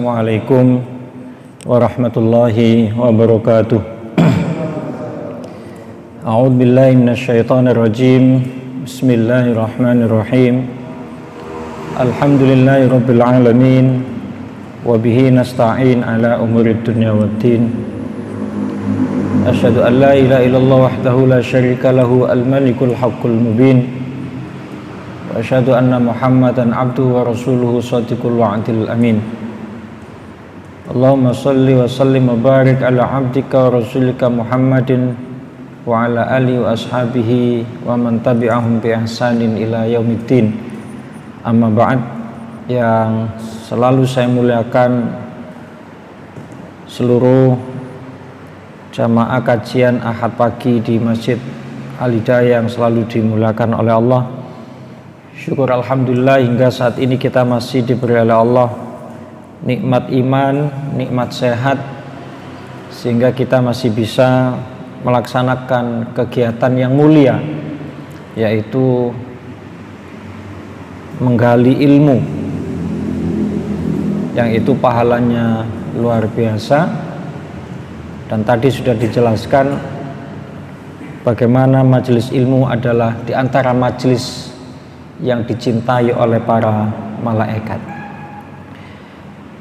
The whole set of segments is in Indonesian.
Assalamualaikum warahmatullahi wabarakatuh. A'udzubillahi minasyaitonirrajim. Bismillahirrahmanirrahim. Alhamdulillahirabbil alamin wa bihi nasta'in ala umurid dunya waddin. Asyhadu an la ilaha illallah wahdahu la syarika lahu al-malikul haqqul mubin. Wa asyhadu anna Muhammadan abduhu wa rasuluhu shadiqul wa'dil amin. Allahumma salli wa sallim wa barik ala abdika wa rasulika Muhammadin wa ala alihi wa ashabihi wa man tabi'ahum bi ihsanin ila yaumiddin. Amma ba'd. Yang selalu saya muliakan seluruh jamaah kajian Ahad pagi di Masjid Al-Hidayah yang selalu dimuliakan oleh Allah. Syukur alhamdulillah hingga saat ini kita masih diberi oleh Allah nikmat iman, nikmat sehat, sehingga kita masih bisa melaksanakan kegiatan yang mulia, yaitu menggali ilmu, yang itu pahalanya luar biasa. Dan tadi sudah dijelaskan bagaimana majelis ilmu adalah di antara majelis yang dicintai oleh para malaikat.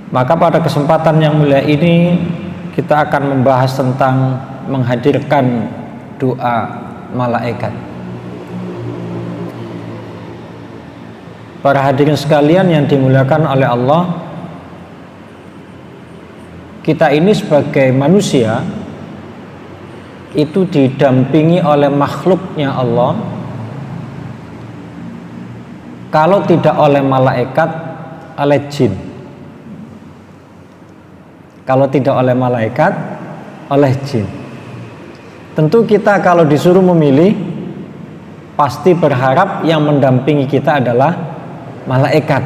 Maka pada kesempatan yang mulia ini kita akan membahas tentang menghadirkan doa malaikat. Para hadirin sekalian yang dimuliakan oleh Allah, kita ini sebagai manusia itu didampingi oleh makhluknya Allah. Kalau tidak oleh malaikat, oleh jin. Kalau tidak oleh malaikat, oleh jin. Tentu kita kalau disuruh memilih, pasti berharap yang mendampingi kita adalah malaikat,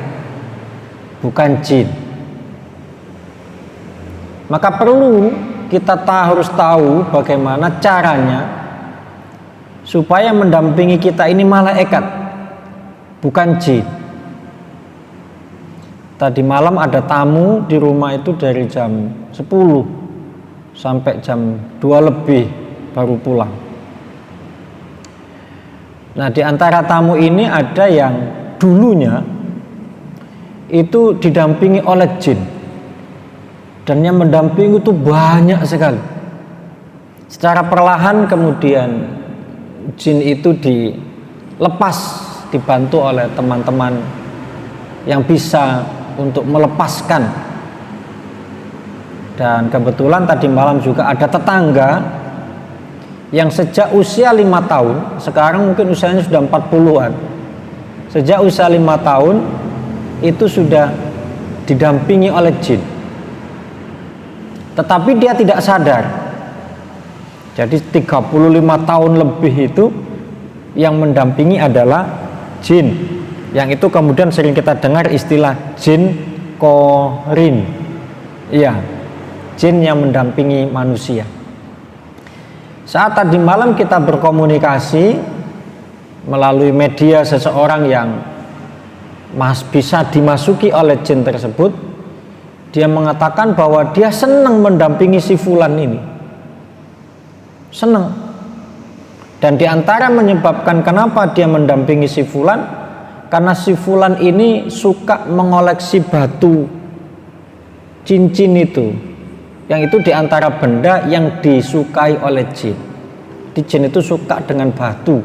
bukan jin. Maka perlu kita harus tahu bagaimana caranya supaya mendampingi kita ini malaikat, bukan jin. Tadi malam ada tamu di rumah itu dari jam 10 sampai jam 2 lebih baru pulang. Nah, di antara tamu ini ada yang dulunya itu didampingi oleh jin, dan yang mendampingi itu banyak sekali. Secara perlahan kemudian jin itu dilepas, dibantu oleh teman-teman yang bisa untuk melepaskan. Dan kebetulan tadi malam juga ada tetangga yang sejak usia 5 tahun, sekarang mungkin usianya sudah 40-an. Sejak usia 5 tahun itu sudah didampingi oleh jin, tetapi dia tidak sadar. Jadi 35 tahun lebih itu yang mendampingi adalah jin, yang itu kemudian sering kita dengar istilah jin korin. Iya, jin yang mendampingi manusia. Saat tadi malam kita berkomunikasi melalui media seseorang yang bisa dimasuki oleh jin tersebut, dia mengatakan bahwa dia senang mendampingi si fulan ini. Senang. Dan diantara menyebabkan kenapa dia mendampingi si fulan, karena si fulan ini suka mengoleksi batu cincin itu, yang itu diantara benda yang disukai oleh jin. Di jin itu suka dengan batu.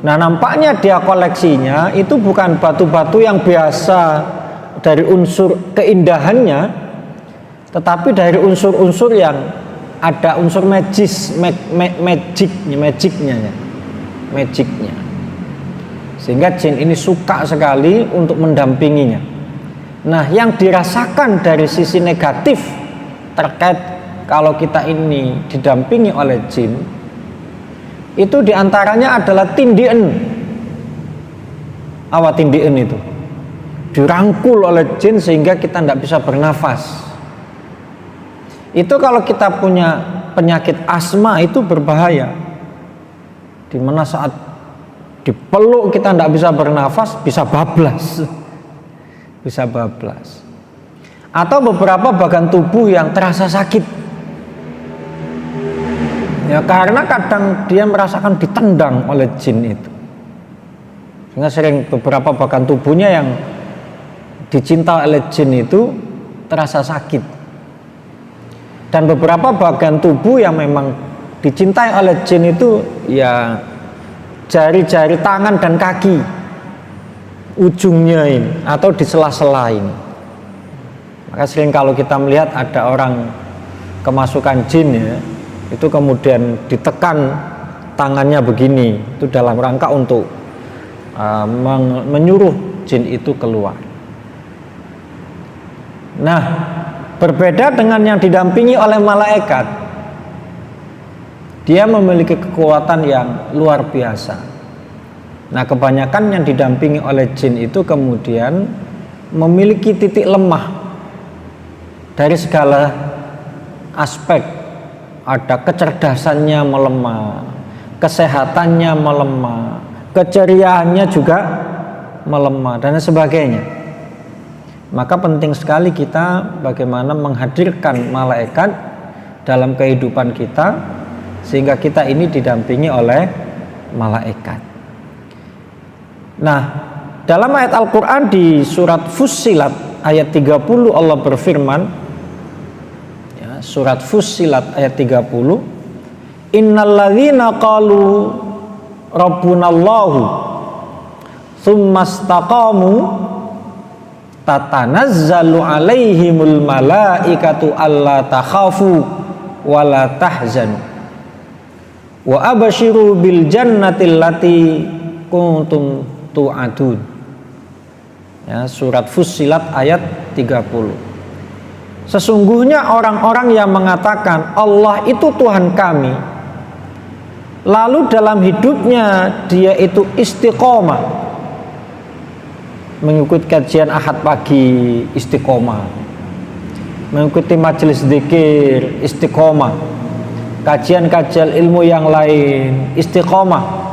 Nah, nampaknya dia koleksinya itu bukan batu-batu yang biasa dari unsur keindahannya, tetapi dari unsur-unsur yang ada unsur magicnya. Sehingga jin ini suka sekali untuk mendampinginya. Nah, yang dirasakan dari sisi negatif terkait kalau kita ini didampingi oleh jin, itu diantaranya adalah tindien. Apa tindien itu? Dirangkul oleh jin sehingga kita tidak bisa bernafas. Itu kalau kita punya penyakit asma itu berbahaya. Dimana saat dipeluk kita tidak bisa bernafas, bisa bablas. atau beberapa bagian tubuh yang terasa sakit. Ya, karena kadang dia merasakan ditendang oleh jin itu. Sehingga sering beberapa bagian tubuhnya yang dicinta oleh jin itu terasa sakit. Dan beberapa bagian tubuh yang memang dicintai oleh jin itu ya jari-jari tangan dan kaki ujungnya ini atau di sela-sela ini. Maka sering kalau kita melihat ada orang kemasukan jin ya, itu kemudian ditekan tangannya begini, itu dalam rangka untuk menyuruh jin itu keluar. Nah, berbeda dengan yang didampingi oleh malaikat, dia memiliki kekuatan yang luar biasa. Nah, kebanyakan yang didampingi oleh jin itu kemudian memiliki titik lemah dari segala aspek. Ada kecerdasannya melemah, kesehatannya melemah, keceriaannya juga melemah, dan sebagainya. Maka penting sekali kita bagaimana menghadirkan malaikat dalam kehidupan kita, sehingga kita ini didampingi oleh malaikat. Nah, dalam ayat Al-Quran di surat Fussilat ayat 30 Allah berfirman, surat Fussilat ayat 30, innalladzina qalu rabbunallahu tsumastaqamu tatanazzalu alaihimul malaikatu alla takhafu wala tahzanu wa abashiru bil jannati allati kuntum tu'adun. Ya, surat Fussilat ayat 30. Sesungguhnya orang-orang yang mengatakan Allah itu Tuhan kami, lalu dalam hidupnya dia itu istiqomah, mengikuti kajian Ahad pagi istiqomah, mengikuti majelis zikir istiqomah, kajian-kajian ilmu yang lain istiqomah,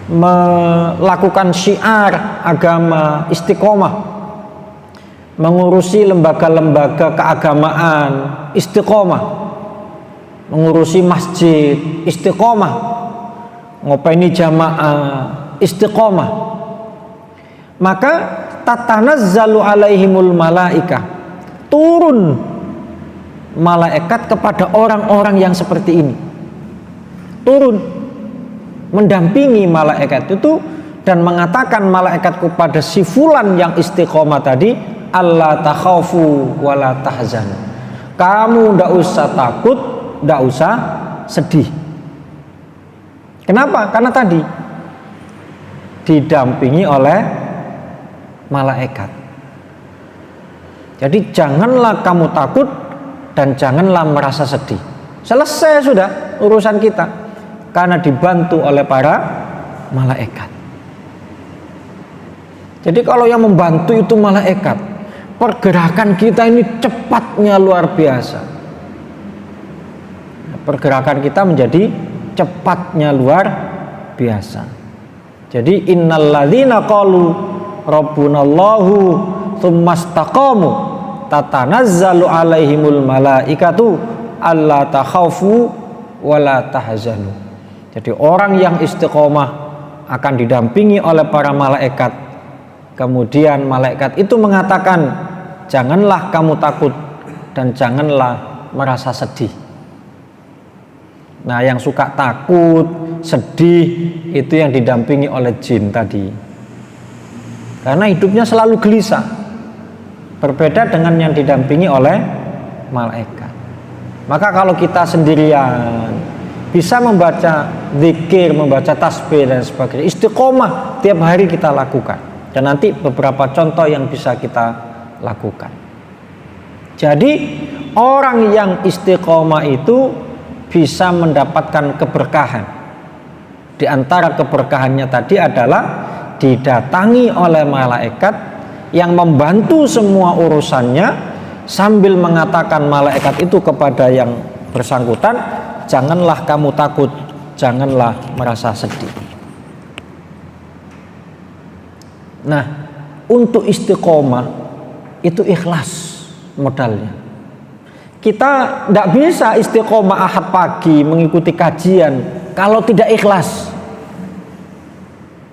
melakukan syiar agama istiqomah, mengurusi lembaga-lembaga keagamaan istiqomah, mengurusi masjid istiqomah, ngopeni jamaah istiqomah, maka tatanazzalu alaihimul malaikah, turun malaikat kepada orang-orang yang seperti ini, turun mendampingi malaikat itu dan mengatakan malaikat kepada si fulan yang istiqomah tadi, Allah takhafu wala tahzanu, kamu ndak usah takut, ndak usah sedih. Kenapa? Karena tadi didampingi oleh malaikat. Jadi janganlah kamu takut dan janganlah merasa sedih. Selesai sudah urusan kita, karena dibantu oleh para malaikat. Jadi kalau yang membantu itu malaikat, pergerakan kita ini cepatnya luar biasa. Pergerakan kita menjadi cepatnya luar biasa. Jadi innalladzina qalu rabbunallahu tsumastaqamu tatanazzalu alaihimul malaikatu alla takhafu wala tahzanu. Jadi orang yang istiqomah akan didampingi oleh para malaikat. Kemudian malaikat itu mengatakan, janganlah kamu takut dan janganlah merasa sedih. Nah, yang suka takut, sedih itu yang didampingi oleh jin tadi. Karena hidupnya selalu gelisah. Berbeda dengan yang didampingi oleh malaikat. Maka kalau kita sendirian bisa membaca zikir, membaca tasbih dan sebagainya, istiqomah tiap hari kita lakukan. Dan nanti beberapa contoh yang bisa kita lakukan. Jadi orang yang istiqomah itu bisa mendapatkan keberkahan. Di antara keberkahannya tadi adalah didatangi oleh malaikat yang membantu semua urusannya, sambil mengatakan malaikat itu kepada yang bersangkutan, janganlah kamu takut, janganlah merasa sedih. Nah, untuk istiqomah itu ikhlas modalnya. Kita tidak bisa istiqomah Ahad pagi mengikuti kajian kalau tidak ikhlas.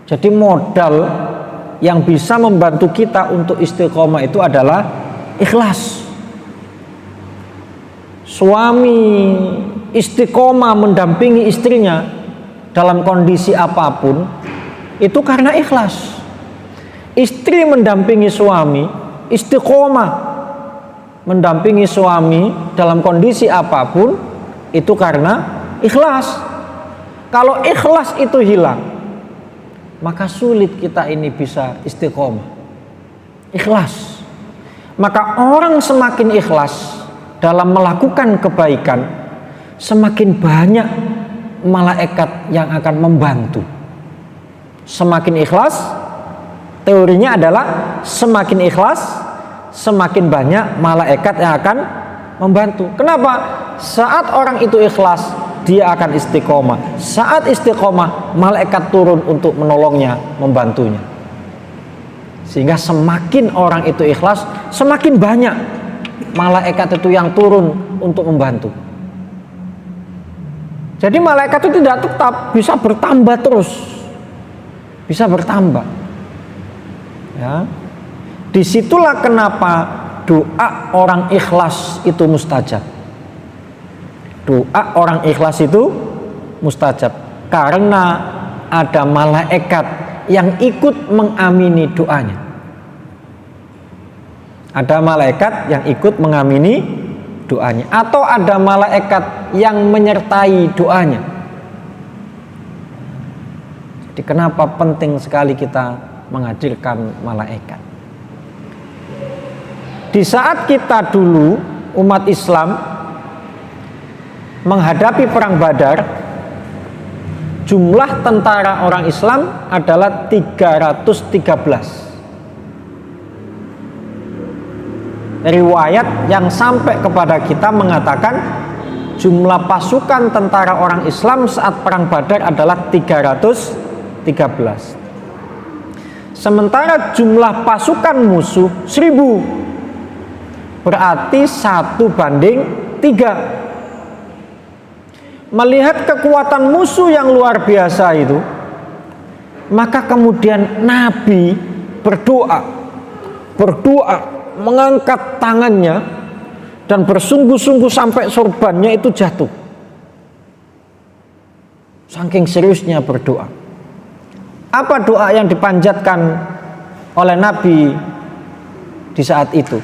Jadi modal yang bisa membantu kita untuk istiqomah itu adalah ikhlas. Suami istiqomah mendampingi istrinya dalam kondisi apapun itu karena ikhlas. Istri mendampingi suami, istiqomah mendampingi suami dalam kondisi apapun itu karena ikhlas. Kalau ikhlas itu hilang, maka sulit kita ini bisa istiqomah. Ikhlas. Maka orang semakin ikhlas dalam melakukan kebaikan, semakin banyak malaikat yang akan membantu. Semakin ikhlas, teorinya adalah semakin ikhlas, semakin banyak malaikat yang akan membantu. Kenapa? Saat orang itu ikhlas, dia akan istiqomah. Saat istiqomah, malaikat turun untuk menolongnya, membantunya. Sehingga semakin orang itu ikhlas, semakin banyak malaikat itu yang turun untuk membantu. Jadi malaikat itu tidak tetap, bisa bertambah terus. Bisa bertambah. Ya. Disitulah kenapa doa orang ikhlas itu mustajab. Doa orang ikhlas itu mustajab karena ada malaikat yang ikut mengamini doanya. Ada malaikat yang ikut mengamini doanya, atau ada malaikat yang menyertai doanya. Jadi kenapa penting sekali kita menghadirkan malaikat? Di saat kita dulu umat Islam menghadapi perang Badar, jumlah tentara orang Islam adalah 313. Riwayat yang sampai kepada kita mengatakan jumlah pasukan tentara orang Islam saat perang Badar adalah 313. Sementara jumlah pasukan musuh 1000, berarti 1:3. Melihat kekuatan musuh yang luar biasa itu, maka kemudian Nabi berdoa, mengangkat tangannya dan bersungguh-sungguh sampai sorbannya itu jatuh. Saking seriusnya berdoa. Apa doa yang dipanjatkan oleh Nabi di saat itu?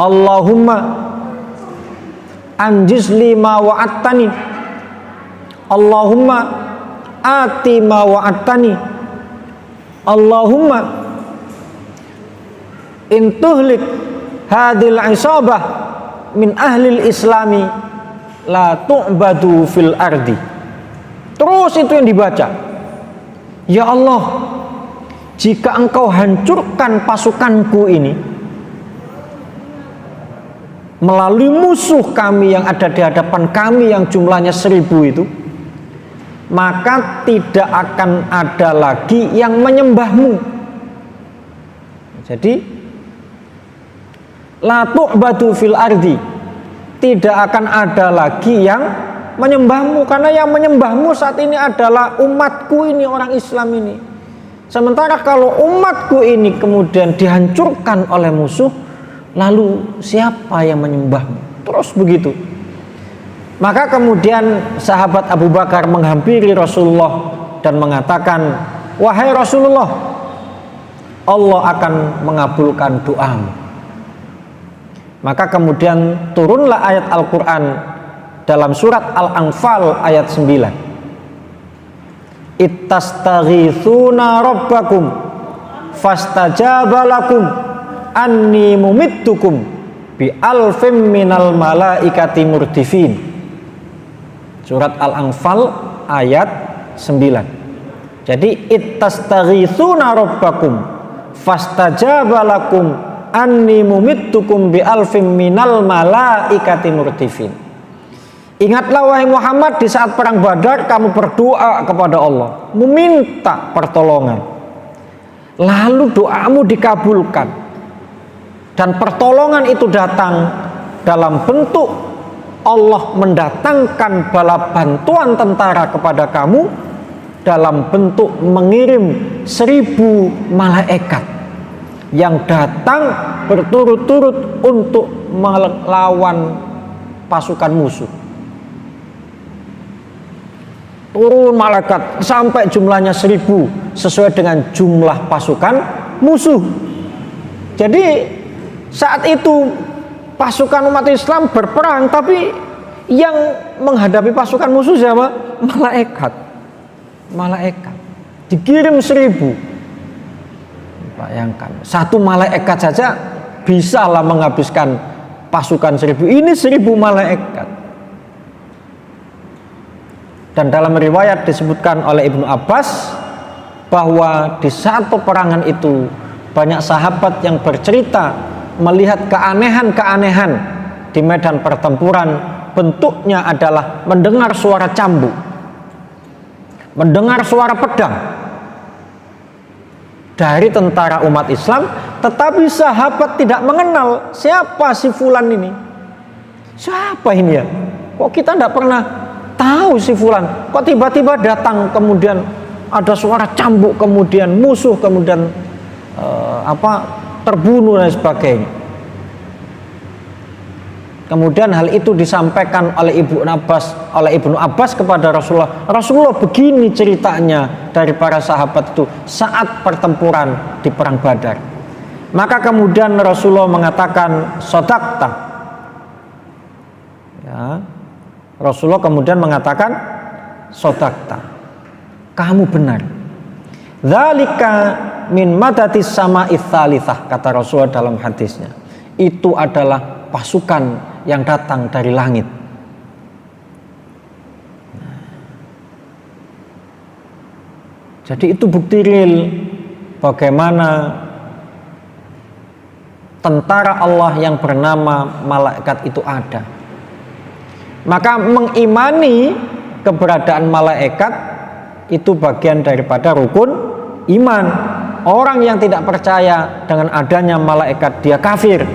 Allahumma anjiz li ma wa'attani, Allahumma ati ma wa'attani, Allahumma intuhlik hadil isabah min ahlil islami la tu'badu fil ardi. Terus itu yang dibaca. Ya Allah, jika engkau hancurkan pasukanku ini melalui musuh kami yang ada di hadapan kami yang jumlahnya 1000 itu, maka tidak akan ada lagi yang menyembahmu. Jadi la tu'badu fil ardi, tidak akan ada lagi yang menyembahmu, karena yang menyembahmu saat ini adalah umatku ini, orang Islam ini. Sementara kalau umatku ini kemudian dihancurkan oleh musuh, lalu siapa yang menyembahmu? Terus begitu. Maka kemudian sahabat Abu Bakar menghampiri Rasulullah dan mengatakan, wahai Rasulullah, Allah akan mengabulkan doamu. Maka kemudian turunlah ayat Al-Quran dalam surat Al-Anfal ayat 9. Ittastaghithuna rabbakum fastajaba lakum anni mumittukum bi alfim minal malaikati murdifin. Surat Al-Anfal ayat 9. Jadi ittastaghithuna rabbakum fastajaba lakum anni mumittukum bi alfim minal malaikati murdifin. Ingatlah wahai Muhammad, di saat perang Badar kamu berdoa kepada Allah, meminta pertolongan. lalu doamu dikabulkan dan pertolongan itu datang dalam bentuk Allah mendatangkan bala bantuan tentara kepada kamu dalam bentuk mengirim 1000 malaikat yang datang berturut-turut untuk melawan pasukan musuh. Turun malaikat sampai jumlahnya 1000 sesuai dengan jumlah pasukan musuh. Jadi saat itu pasukan umat Islam berperang, tapi yang menghadapi pasukan musuh siapa? Malaikat. Malaikat dikirim 1000. Bayangkan, satu malaikat saja bisalah menghabiskan pasukan 1000. Ini 1000 malaikat. Dan dalam riwayat disebutkan oleh Ibnu Abbas bahwa di saat peperangan itu banyak sahabat yang bercerita melihat keanehan-keanehan di medan pertempuran. Bentuknya adalah mendengar suara cambuk, mendengar suara pedang dari tentara umat Islam, tetapi sahabat tidak mengenal siapa si fulan ini. Siapa ini ya? Kok kita tidak pernah tahu si fulan? Kok tiba-tiba datang, kemudian ada suara cambuk, kemudian musuh, kemudian terbunuh dan sebagainya. Kemudian hal itu disampaikan oleh Ibnu Abbas kepada Rasulullah. Rasulullah, begini ceritanya dari para sahabat itu saat pertempuran di perang Badar. Maka kemudian Rasulullah mengatakan sodakta. Ya. Rasulullah kemudian mengatakan sodakta, kamu benar. Dzalika min madatis sama'its tsalitsah, kata Rasulullah dalam hadisnya. Itu adalah pasukan yang datang dari langit. Jadi itu bukti real bagaimana tentara Allah yang bernama malaikat itu ada. Maka mengimani keberadaan malaikat itu bagian daripada rukun iman. Orang yang tidak percaya dengan adanya malaikat, dia kafir.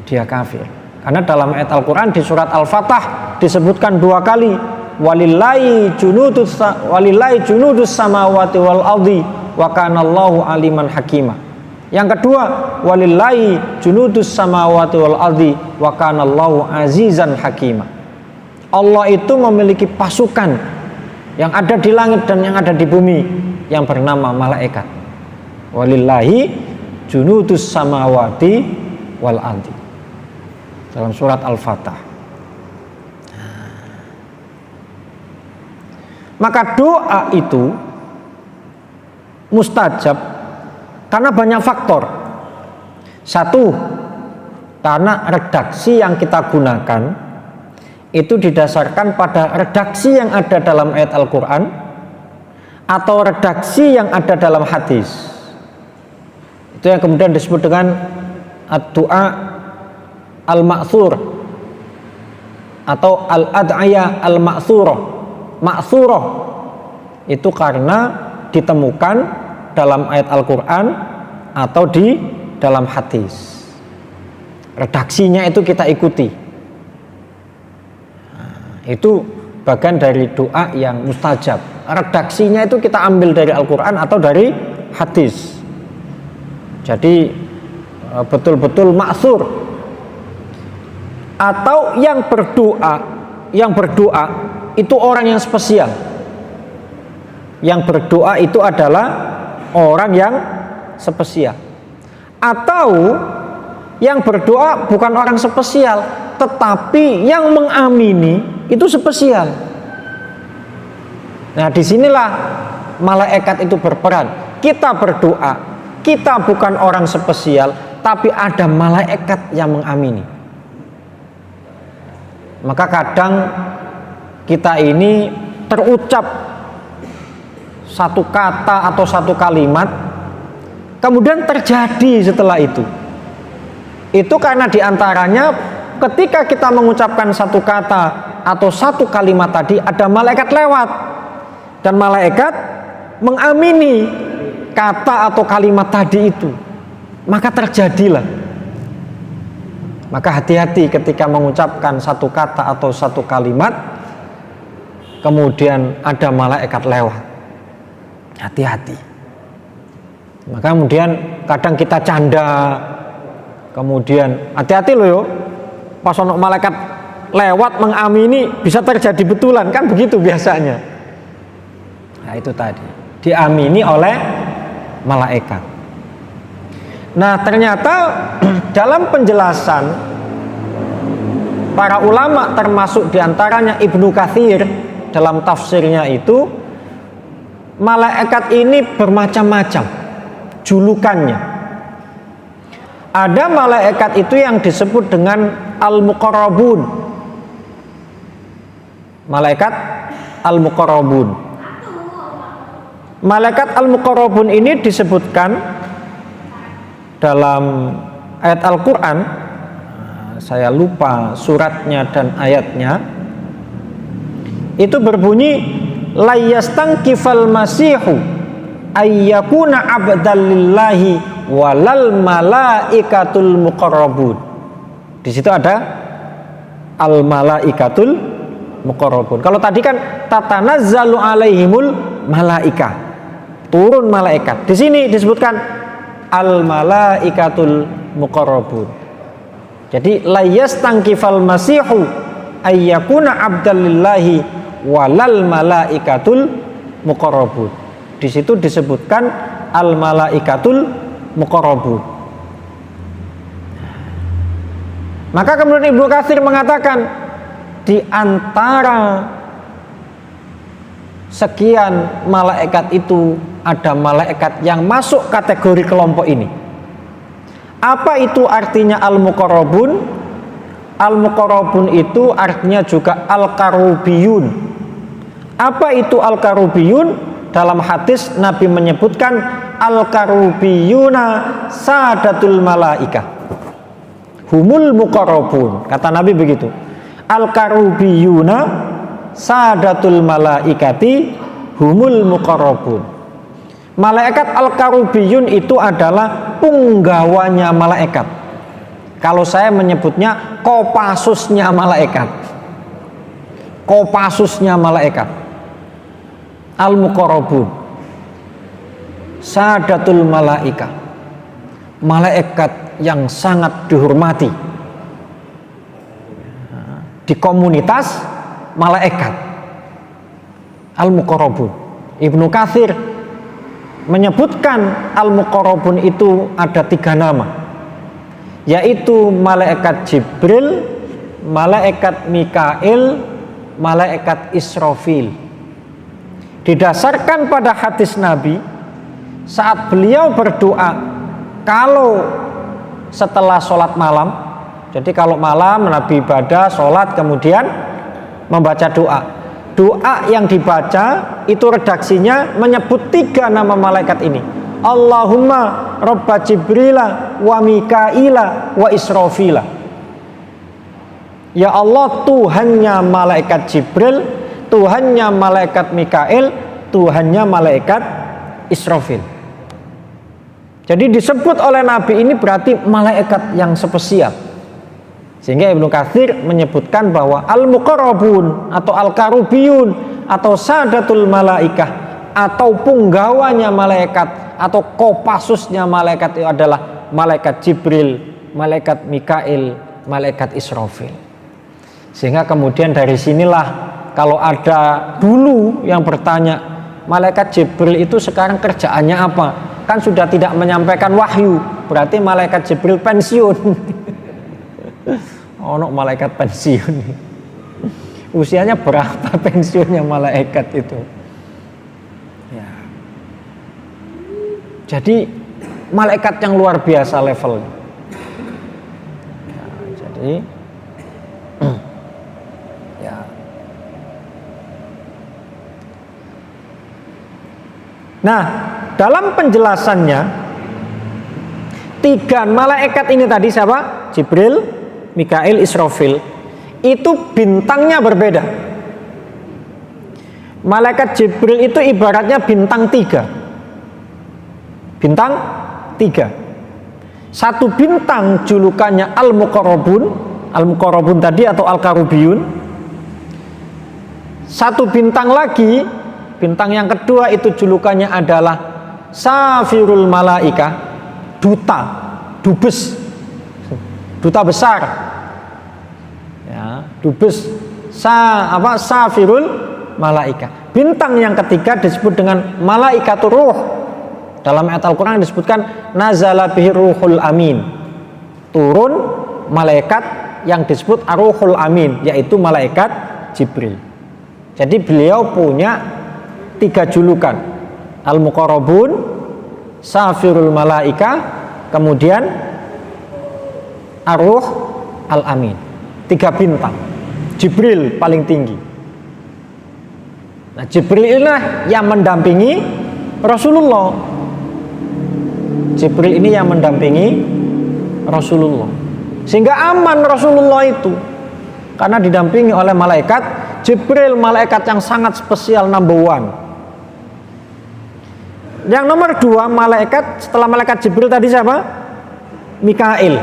Dia kafir. Karena dalam ayat Al-Quran di surat Al-Fatah disebutkan 2 kali, walillahi junudus samawati wal ardi wa kanallahu aliman hakima. Yang kedua, walillahi junudus samawati wal ardi wa kanallahu azizan hakima. Allah itu memiliki pasukan yang ada di langit dan yang ada di bumi yang bernama malaikat. Walillahi junudus samawati wal ardi. Dalam surat Al-Fatah. Maka doa itu mustajab karena banyak faktor. Satu, karena redaksi yang kita gunakan itu didasarkan pada redaksi yang ada dalam ayat Al-Quran atau redaksi yang ada dalam hadis. Itu yang kemudian disebut dengan ad-du'a al-ma'thur atau al-ad'aya al-ma'thurah. Ma'thurah itu karena ditemukan dalam ayat Al-Quran atau di dalam hadis. Redaksinya itu kita ikuti. Itu bagian dari doa yang mustajab. Redaksinya itu kita ambil dari Al-Quran atau dari hadis. Jadi betul-betul ma'thur. Atau yang berdoa itu orang yang spesial. Yang berdoa itu adalah orang yang spesial. Atau yang berdoa bukan orang spesial, tetapi yang mengamini itu spesial. Nah, disinilah malaikat itu berperan. Kita berdoa, kita bukan orang spesial, tapi ada malaikat yang mengamini. Maka kadang kita ini terucap satu kata atau satu kalimat, kemudian terjadi setelah itu. Itu karena diantaranya ketika kita mengucapkan satu kata atau satu kalimat tadi, ada malaikat lewat dan malaikat mengamini kata atau kalimat tadi itu, maka terjadilah. Maka hati-hati ketika mengucapkan satu kata atau satu kalimat, kemudian ada malaikat lewat. Hati-hati. Maka kemudian kadang kita canda, kemudian hati-hati loh yo, pas ono malaikat lewat mengamini bisa terjadi betulan, kan begitu biasanya. Nah itu tadi, diamini oleh malaikat. Nah ternyata dalam penjelasan para ulama, termasuk diantaranya Ibnu Katsir dalam tafsirnya itu, malaikat ini bermacam-macam julukannya. Ada malaikat itu yang disebut dengan al-muqarrabun, malaikat al-muqarrabun. Malaikat al-muqarrabun ini disebutkan dalam ayat Al-Quran, saya lupa suratnya dan ayatnya, itu berbunyi la yastankifal masihu ayyakuna abdalillahi walal malaikatul muqarrabun. Di situ ada al malaikatul muqarrabun. Kalau tadi kan tatanazzalu alaihimul malaika, turun malaikat. Di sini disebutkan al malaikatul muqarrabun. Jadi la yastankifal masihu ayyakuna abdalillahi walal malaikatul muqarrabun. Di situ disebutkan al malaikatul muqarrabun. Maka kemudian Ibnu Katsir mengatakan di antara sekian malaikat itu ada malaikat yang masuk kategori kelompok ini. Apa itu artinya al-muqarrabun? Al-muqarrabun itu artinya juga al-karubiyun. Apa itu al-karubiyun? Dalam hadis Nabi menyebutkan al-karubiyuna sadatul malaikah, humul muqarrabun. Kata Nabi begitu, al-karubiyuna sadatul malaikati humul muqarrabun. Malaikat al-karubiyun itu adalah punggawanya malaikat. Kalau saya menyebutnya kopasusnya malaikat. Kopasusnya malaikat. Al-muqarrabun sadatul malaikah, malaikat yang sangat dihormati di komunitas malaikat. Al-muqarrabun. Ibnu Katsir menyebutkan al-muqarrabun itu ada 3 nama, yaitu malaikat Jibril, malaikat Mikail, malaikat Israfil. Didasarkan pada hadis Nabi saat beliau berdoa kalau setelah sholat malam. Jadi kalau malam Nabi ibadah, sholat, kemudian membaca doa. Doa yang dibaca itu redaksinya menyebut 3 nama malaikat ini. Allahumma Rabba Jibrila wa Mikaila wa Israfila. Ya Allah, Tuhannya malaikat Jibril, Tuhannya malaikat Mikail, Tuhannya malaikat Israfil. Jadi disebut oleh Nabi ini berarti malaikat yang spesial. Sehingga Ibnu Katsir menyebutkan bahwa al-muqarrabun atau al-karubiyun atau sadatul malaikah atau punggawanya malaikat atau kopasusnya malaikat itu adalah malaikat Jibril, malaikat Mikail, malaikat Israfil. Sehingga kemudian dari sinilah kalau ada dulu yang bertanya, malaikat Jibril itu sekarang kerjaannya apa? Kan sudah tidak menyampaikan wahyu, berarti malaikat Jibril pensiun. Ono malaikat pensiun. Usianya berapa pensiunnya malaikat itu? Ya. Jadi malaikat yang luar biasa levelnya. Ya, jadi ya. Nah, dalam penjelasannya 3 malaikat ini tadi siapa? Jibril, Mikail, Israfil, itu bintangnya berbeda. Malaikat Jibril itu ibaratnya bintang 3. Bintang 3. Satu bintang julukannya Al-Muqarrabun, Al-Muqarrabun tadi atau Al-Karubiyun. Satu bintang lagi, bintang yang kedua itu julukannya adalah Safirul Malaika, duta, dubes, duta besar. Ya, dubes Safirul Malaika. Bintang yang ketiga disebut dengan Malaikatur Ruh. Dalam ayat Al-Quran disebutkan nazala bihi ruhul amin, turun malaikat yang disebut ar-ruhul amin, yaitu malaikat Jibril. Jadi beliau punya 3 julukan, Al-Muqarrabun, Safirul Malaika, kemudian Ar-Ruh Al-Amin. 3 bintang. Jibril paling tinggi. Nah, Jibril inilah yang mendampingi Rasulullah. Jibril ini yang mendampingi Rasulullah, sehingga aman Rasulullah itu karena didampingi oleh malaikat Jibril, malaikat yang sangat spesial, number 1. Yang nomor 2 malaikat setelah malaikat Jibril tadi siapa? Mikail.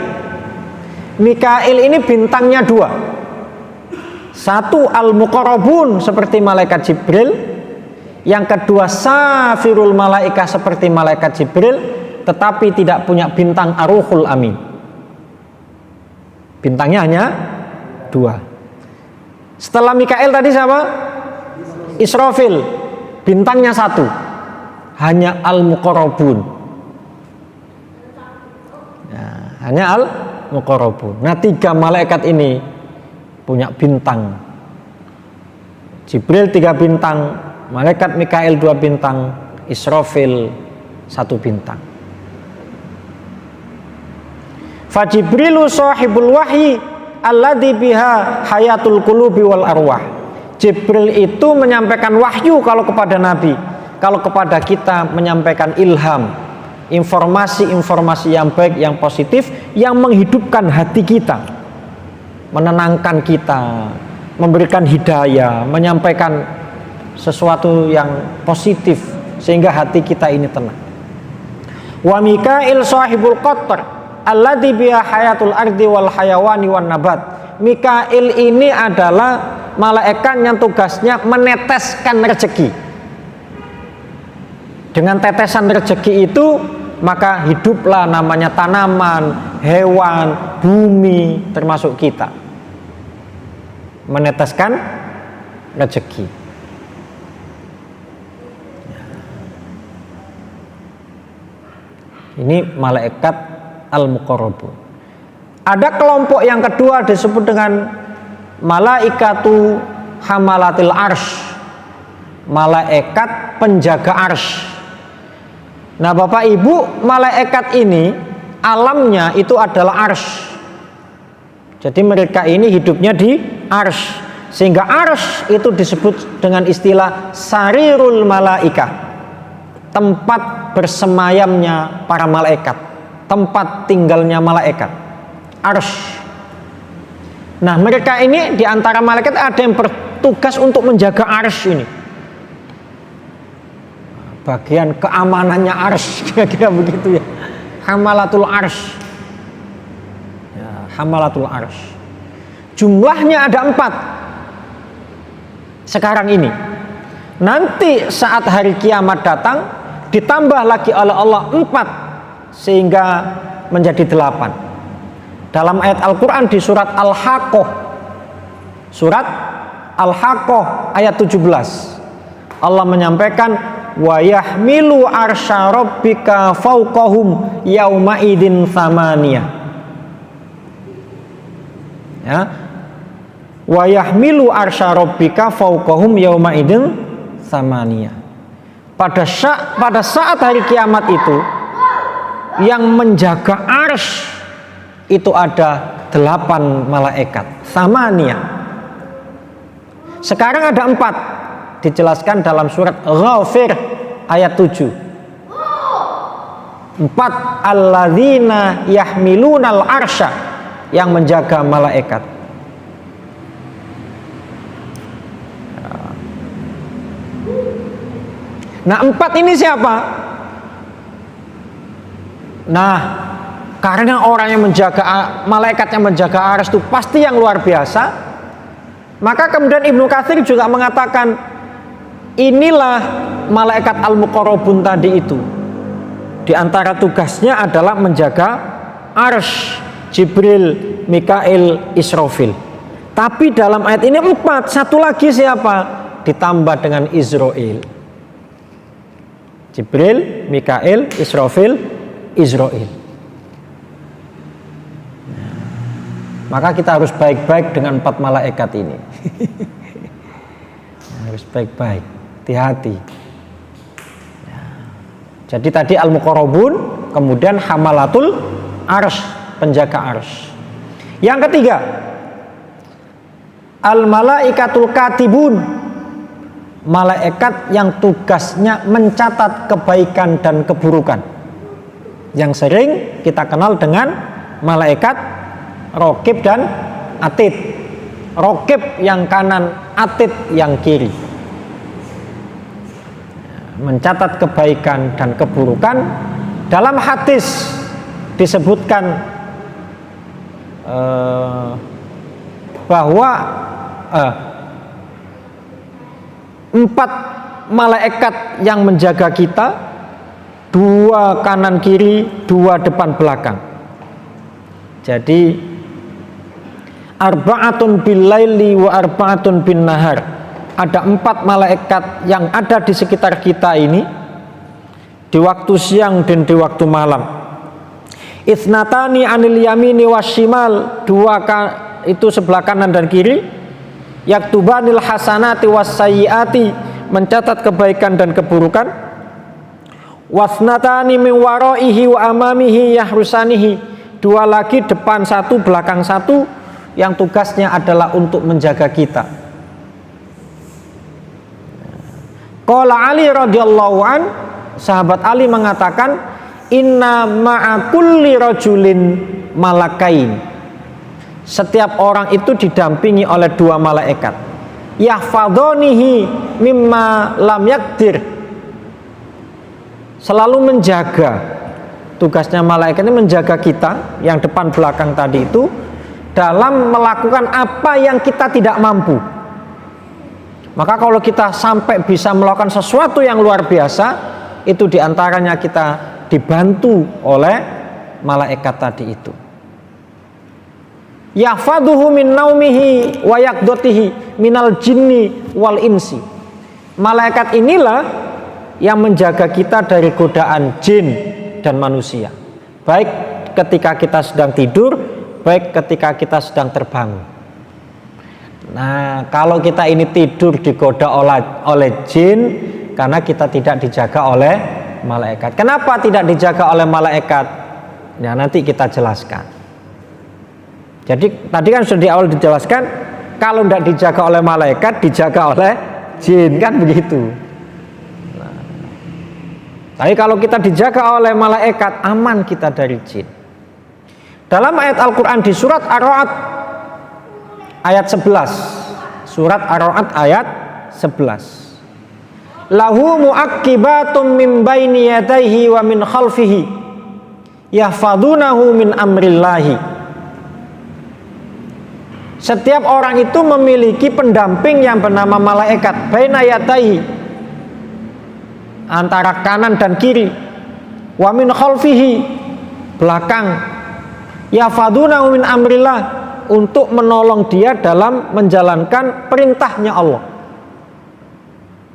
Mikail ini bintangnya 2. Satu Al-Muqarrabun seperti malaikat Jibril, yang kedua Safirul Malaika seperti malaikat Jibril, tetapi tidak punya bintang Ar-Ruhul Amin. Bintangnya hanya 2. Setelah Mikail tadi siapa? Israfil. Bintangnya 1. Hanya Al-Muqarrabun. Nah, hanya Al-Muqarrabun. Nah, 3 malaikat ini punya bintang. Jibril 3 bintang, malaikat Mikail 2 bintang, Israfil 1 bintang. Fajibrilu sahibul wahyi alladzi biha hayatul qulubi wal arwah. Jibril itu menyampaikan wahyu kalau kepada Nabi, kalau kepada kita menyampaikan ilham, informasi-informasi yang baik, yang positif, yang menghidupkan hati kita, menenangkan kita, memberikan hidayah, menyampaikan sesuatu yang positif sehingga hati kita ini tenang. Wa Mikail sahibul qatr alladzi biha hayatul ardi wal hayawani wan nabat. Mikail ini adalah malaikat yang tugasnya meneteskan rezeki. Dengan tetesan rezeki itu maka hiduplah namanya tanaman, hewan, bumi, termasuk kita. Meneteskan rezeki. Ini malaikat Al-Muqarrabun. Ada kelompok yang kedua disebut dengan Malaikatu Hamalatil Arsh, malaikat penjaga arsy. Nah, Bapak Ibu, malaikat ini alamnya itu adalah arsy. Jadi mereka ini hidupnya di arsy, sehingga arsy itu disebut dengan istilah sarirul malaikah, tempat bersemayamnya para malaikat, tempat tinggalnya malaikat, arsy. Nah, mereka ini di antara malaikat ada yang bertugas untuk menjaga arsy ini, bagian keamanannya arsy, kira-kira begitu ya. Hamalatul arsy ya, hamalatul arsy. Jumlahnya ada 4 sekarang ini. Nanti saat hari kiamat datang ditambah lagi oleh Allah 4 sehingga menjadi 8. Dalam ayat Al-Quran di surat Al-Haqqah, surat Al-Haqqah ayat 17, Allah menyampaikan wa yahmilu arsya rabbika fawqahum yauma idin thamaniyah. Ya. Wa yahmilu arsya rabbika fawqahum yauma idin thamaniyah. Pada saat hari kiamat itu yang menjaga arsy itu ada 8 malaikat, thamaniyah. Sekarang ada 4 dijelaskan dalam surat Ghafir ayat 7. 4 alladzina yahmilunal arsya, yang menjaga malaikat. Nah, 4 ini siapa? Nah, karena orang yang menjaga, malaikat yang menjaga arsy itu pasti yang luar biasa, maka kemudian Ibnu Katsir juga mengatakan inilah malaikat al-muqarrabun tadi itu. Di antara tugasnya adalah menjaga arsy, Jibril, Mikail, Israfil. Tapi dalam ayat ini 4, satu lagi siapa? Ditambah dengan Israil. Jibril, Mikail, Israfil, Israil. Maka kita harus baik-baik dengan 4 malaikat ini. Harus baik-baik, hati-hati. Jadi tadi al-muqarrabun, kemudian hamalatul arsy, penjaga arsy. Yang ketiga, al-malaikatul katibun, malaikat yang tugasnya mencatat kebaikan dan keburukan, yang sering kita kenal dengan malaikat raqib dan atid. Raqib yang kanan, atid yang kiri, mencatat kebaikan dan keburukan. Dalam hadis disebutkan bahwa 4 malaikat yang menjaga kita, 2 kanan kiri, 2 depan belakang. Jadi arba'atun bil laili wa arba'atun bin nahar. Ada 4 malaikat yang ada di sekitar kita ini di waktu siang dan di waktu malam. Itsnatani anil yamini wasyimal, 2 itu sebelah kanan dan kiri. Yaktubanil hasanati wassayyiati, mencatat kebaikan dan keburukan. Wasnatani min waraihi wa amamihi yahrusanihi, 2 lagi, depan 1 belakang 1, yang tugasnya adalah untuk menjaga kita. Qala Ali radhiyallahu an, sahabat Ali mengatakan, inna ma'a kulli rajulin malakain. Setiap orang itu didampingi oleh 2 malaikat. Yahfadhonihi mimma lam yakdir, selalu menjaga. Tugasnya malaikat ini menjaga kita yang depan belakang tadi itu dalam melakukan apa yang kita tidak mampu. Maka kalau kita sampai bisa melakukan sesuatu yang luar biasa, itu diantaranya kita dibantu oleh malaikat tadi itu. Yahfaduhu min naumihi wa yaqdatihi minal jinni wal insi. Malaikat inilah yang menjaga kita dari godaan jin dan manusia, baik ketika kita sedang tidur, baik ketika kita sedang terbangun. Nah, kalau kita ini tidur digoda oleh jin karena kita tidak dijaga oleh malaikat. Kenapa tidak dijaga oleh malaikat? Ya, nanti kita jelaskan. Jadi tadi kan sudah di awal dijelaskan, kalau tidak dijaga oleh malaikat, dijaga oleh jin, kan begitu. Nah, tapi kalau kita dijaga oleh malaikat, aman kita dari jin. Dalam ayat Al-Quran di surat Ar-Ra'd ayat 11, surat Ar-Ra'd ayat 11, lahu mu'aqqibatum min baini yadayhi wa min khalfihi yahfadunahu min amrillahi. Setiap orang itu memiliki pendamping yang bernama malaikat, baina yadayhi, antara kanan dan kiri, wa min khalfihi, belakang, yahfadunahu min amrillah, untuk menolong dia dalam menjalankan perintahnya Allah.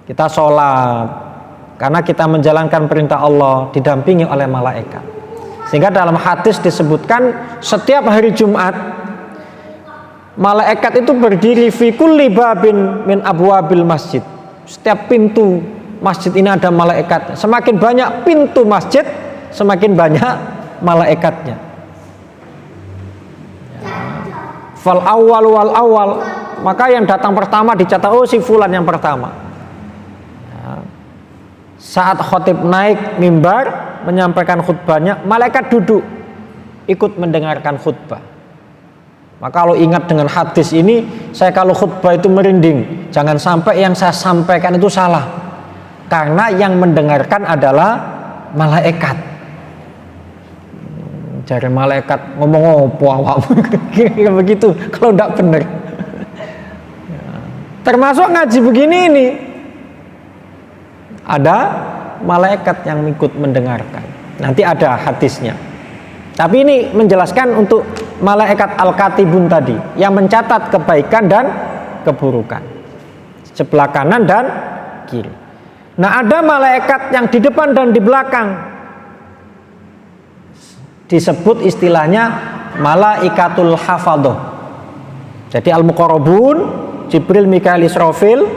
Kita sholat karena kita menjalankan perintah Allah, didampingi oleh malaikat. Sehingga dalam hadis disebutkan setiap hari Jumat malaikat itu berdiri fi kulli babin min abwabil masjid. Setiap pintu masjid ini ada malaikat. Semakin banyak pintu masjid, semakin banyak malaikatnya. Fal awal wal awal, maka yang datang pertama dicatat, oh si fulan yang pertama. Saat khotib naik mimbar menyampaikan khutbahnya, malaikat duduk ikut mendengarkan khutbah. Maka kalau ingat dengan hadis ini, saya kalau khutbah itu merinding. Jangan sampai yang saya sampaikan itu salah, karena yang mendengarkan adalah malaikat. Cari malaikat ngomong apa awakmu kira begitu kalau tidak benar. Termasuk ngaji begini ini ada malaikat yang ikut mendengarkan. Nanti ada hadisnya. Tapi ini menjelaskan untuk malaikat al-katibun tadi yang mencatat kebaikan dan keburukan sebelah kanan dan kiri. Nah, ada malaikat yang di depan dan di belakang, disebut istilahnya malaikatul hafadhah. Jadi al-muqarrabun, Jibril, Mikail, Israfil,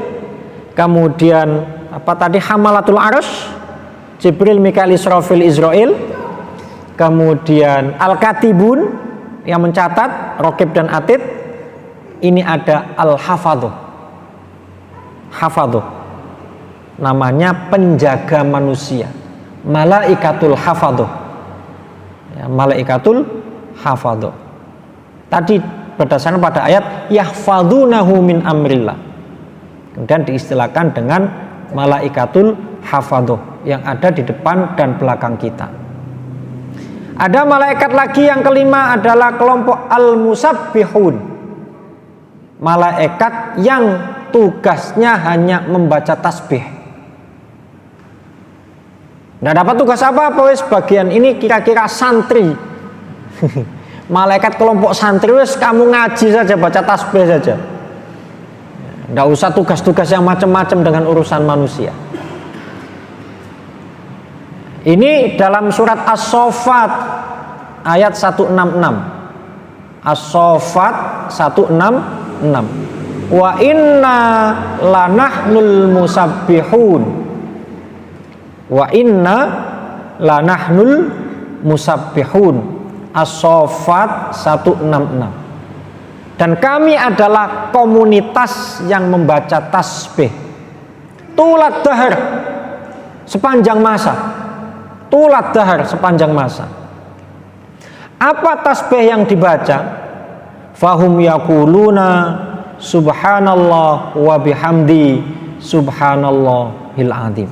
kemudian apa tadi hamalatul arsy, Jibril, Mikail, Israfil, Israil, kemudian al-katibun yang mencatat, Raqib dan Atid. Ini ada al-hafadhah. Hafadhah namanya penjaga manusia, malaikatul hafadhah, ya, malaikatul hafadhah. Tadi berdasarkan pada ayat yahfadunahu min amrillah, kemudian diistilahkan dengan malaikatul hafadhah yang ada di depan dan belakang kita. Ada malaikat lagi yang kelima adalah kelompok al-musabbihun, malaikat yang tugasnya hanya membaca tasbih. Nggak dapat tugas apa-apa, wes bagian ini kira-kira santri. Malaikat kelompok santri, wes kamu ngaji saja, baca tasbih saja. Nggak usah tugas-tugas yang macam-macam dengan urusan manusia. Ini dalam surat As-Saffat ayat 166. As-Saffat 166. Wa inna lanahnul musabbihun. Wa inna lanahnul musabbihun. As-Saffat 166. Dan kami adalah komunitas yang membaca tasbih tulat dahar, sepanjang masa. Tulat dahar, sepanjang masa. Apa tasbih yang dibaca? Fahum yaquluna subhanallah wa bihamdi subhanallahil azim.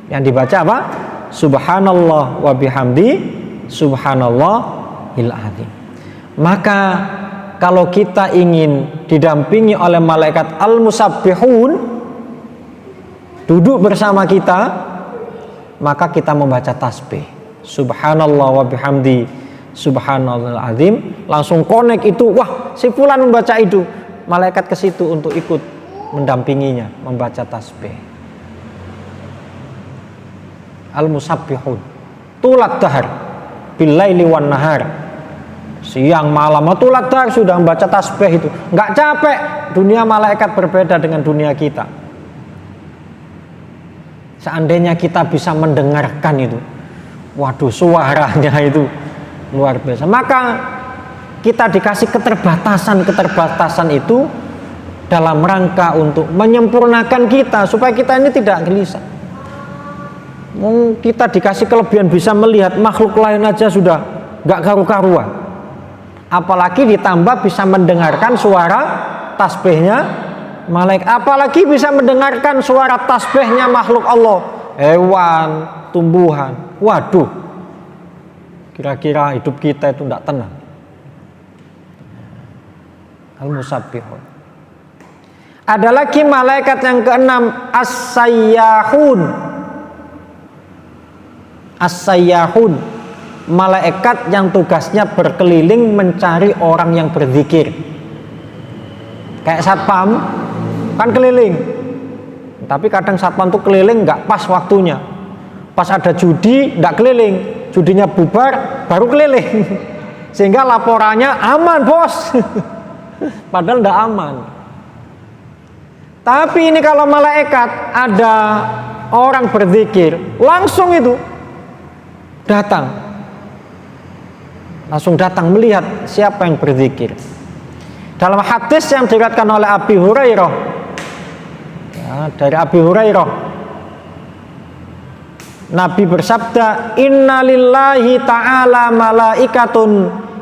Yang dibaca apa? Subhanallah wa bihamdi subhanallahil azim. Maka kalau kita ingin didampingi oleh malaikat al-musabbihun duduk bersama kita, maka kita membaca tasbih subhanallah wa bihamdi subhanallahil azim, langsung connect itu, wah si fulan membaca itu, malaikat ke situ untuk ikut mendampinginya membaca tasbih. Al-musabbihun tulat dahar billaili wan nahar, siang malam tulat dahar sudah membaca tasbih itu, nggak capek. Dunia malaikat berbeda dengan dunia kita. Seandainya kita bisa mendengarkan itu, waduh suaranya itu luar biasa. Maka kita dikasih keterbatasan itu dalam rangka untuk menyempurnakan kita supaya kita ini tidak gelisah. Kita dikasih kelebihan bisa melihat makhluk lain aja sudah gak karu-karuan, apalagi ditambah bisa mendengarkan suara tasbihnya malaikat, apalagi bisa mendengarkan suara tasbihnya makhluk Allah, hewan, tumbuhan. Waduh, kira-kira hidup kita itu tidak tenang. Al-musabbihun. Ada lagi malaikat yang keenam, as-sayyahun. As-sayyahun, malaikat yang tugasnya berkeliling mencari orang yang berzikir. Kayak satpam kan keliling, tapi kadang satpam tuh keliling nggak pas waktunya. Pas ada judi nggak keliling, judinya bubar baru keliling, sehingga laporannya aman bos, padahal nggak aman. Tapi ini kalau malaikat ada orang berzikir, langsung itu datang, langsung datang melihat siapa yang berzikir. Dalam hadis yang diriwayatkan oleh Abi Hurairah, ya, dari Abi Hurairah, Nabi bersabda, Inna lillahi ta'ala malaikatun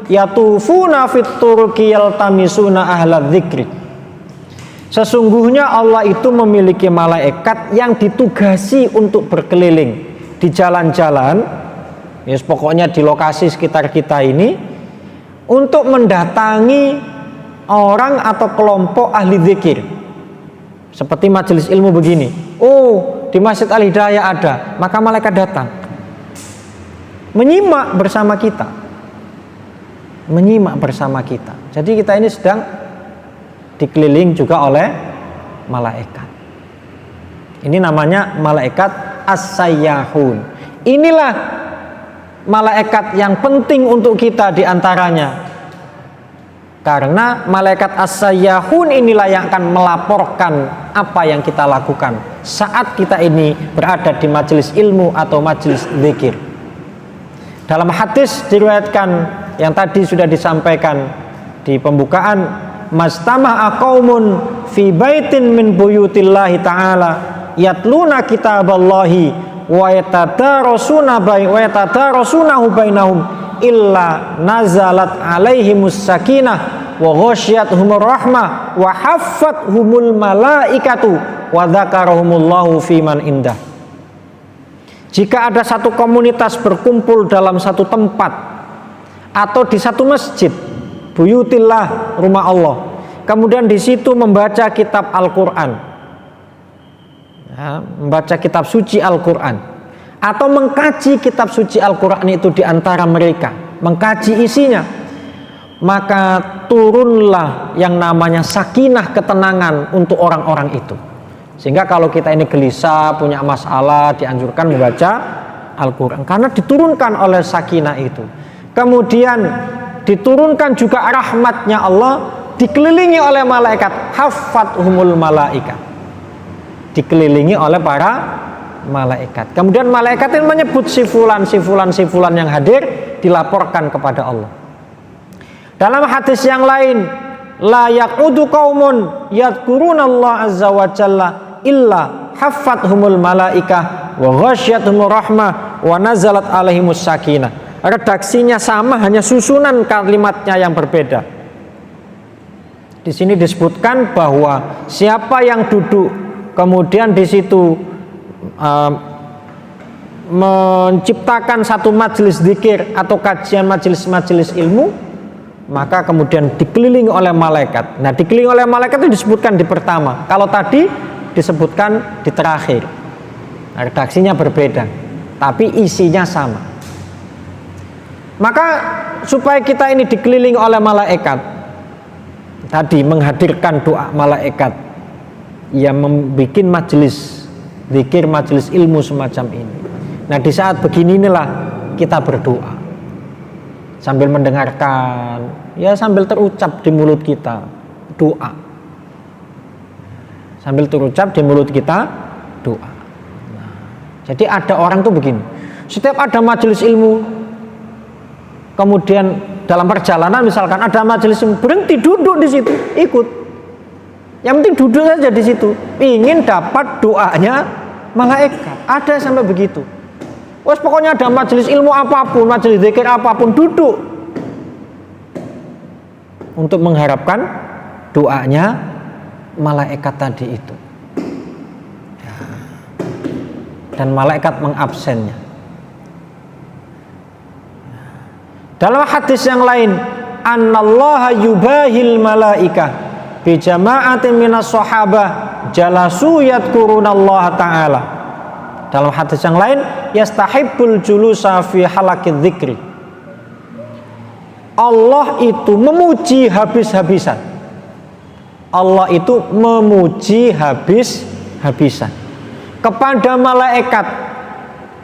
yatufuna fit turqi yaltamisuna ahla dzikri. Sesungguhnya Allah itu memiliki malaikat yang ditugasi untuk berkeliling di jalan-jalan Ya pokoknya di lokasi sekitar kita ini untuk mendatangi orang atau kelompok ahli zikir. Seperti majelis ilmu begini. Oh, di Masjid Al-Hidayah ada, maka malaikat datang. Menyimak bersama kita. Menyimak bersama kita. Jadi kita ini sedang dikeliling juga oleh malaikat. Ini namanya malaikat as-sayyahun. Inilah malaikat yang penting untuk kita diantaranya, karena malaikat as-sayyahun inilah yang akan melaporkan apa yang kita lakukan saat kita ini berada di majelis ilmu atau majelis zikir. Dalam hadis diriwayatkan yang tadi sudah disampaikan di pembukaan, mastama'a qaumun fi baitin min buyutillahi ta'ala yatluna kitaballahi wa yatadarasunahu bainahum illa nazalat alaihimus sakinah wa ghasyiyatuhumur rahmah wa haffathumul malaikatu wa dzakarahumullahu fiman indah. Jika ada satu komunitas berkumpul dalam satu tempat atau di satu masjid, buyutillah, rumah Allah, kemudian di situ membaca kitab Al-Qur'an, ya, membaca kitab suci Al-Quran atau mengkaji kitab suci Al-Quran itu di antara mereka, mengkaji isinya, maka turunlah yang namanya sakinah, ketenangan untuk orang-orang itu. Sehingga kalau kita ini gelisah, punya masalah, dianjurkan membaca Al-Quran karena diturunkan oleh sakinah itu. Kemudian diturunkan juga rahmatnya Allah, dikelilingi oleh malaikat, haffathumul malaikat, dikelilingi oleh para malaikat. Kemudian malaikat yang menyebut si fulan yang hadir, dilaporkan kepada Allah. Dalam hadis yang lain, la yaqudu qaumun yadhkurunallah azza wa jalla illa haffathumul malaikah wa ghasyiyatuhumur rahmah wa nazalat alaihimus sakinah. Redaksinya sama, hanya susunan kalimatnya yang berbeda. Di sini disebutkan bahwa siapa yang duduk kemudian di situ menciptakan satu majelis zikir atau kajian majelis ilmu, maka kemudian dikelilingi oleh malaikat. Nah, dikelilingi oleh malaikat itu disebutkan di pertama. Kalau tadi disebutkan di terakhir. Nah, redaksinya berbeda, tapi isinya sama. Maka supaya kita ini dikelilingi oleh malaikat, tadi menghadirkan doa malaikat yang membuat majelis zikir, majelis ilmu semacam ini. Nah, di saat begini inilah kita berdoa sambil mendengarkan, ya sambil terucap di mulut kita doa, sambil terucap di mulut kita doa. Nah, jadi ada orang tuh begini, setiap ada majelis ilmu, kemudian dalam perjalanan misalkan ada majelis ilmu, berhenti duduk di situ, ikut. Yang penting duduk saja di situ, ingin dapat doanya malaikat. Ada sampai begitu. Wes pokoknya ada majelis ilmu apapun, majelis zikir apapun, duduk untuk mengharapkan doanya malaikat tadi itu. Ya. Dan malaikat mengabsennya. Dalam hadis yang lain, annallaha yubahil malaikah bi jama'atin minas sahabah jalasu yadhkurunallaha ta'ala. Dalam hadis yang lain, yastahibbul julusa fi halaqidz dzikri. Allah itu memuji habis-habisan. Allah itu memuji habis-habisan kepada malaikat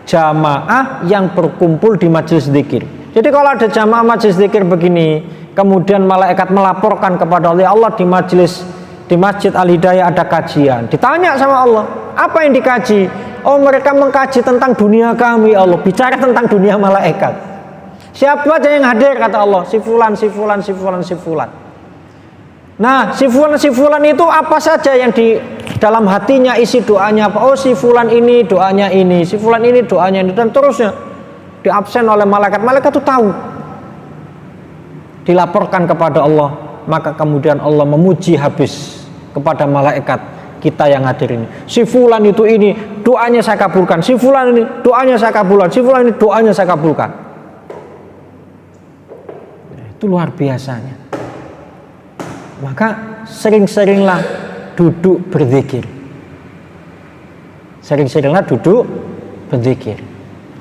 jamaah yang berkumpul di majelis zikir. Jadi kalau ada jamaah majelis zikir begini, kemudian malaikat melaporkan kepada Allah di Masjid Al-Hidayah ada kajian. Ditanya sama Allah, apa yang dikaji? Oh, mereka mengkaji tentang dunia kami, Allah. Bicara tentang dunia malaikat. Siapa aja yang hadir, kata Allah? Si fulan. Nah, si fulan itu apa saja yang di dalam hatinya, isi doanya apa? Oh, si fulan ini doanya ini, si fulan ini doanya ini, dan terusnya. Diabsen oleh malaikat. Malaikat itu tahu. Dilaporkan kepada Allah, maka kemudian Allah memuji habis kepada malaikat kita yang hadir ini. Si fulan itu ini doanya saya kabulkan, si fulan ini doanya saya kabulkan, si fulan ini doanya saya kabulkan. Itu luar biasanya. Maka sering-seringlah duduk berzikir. Sering-seringlah duduk berzikir.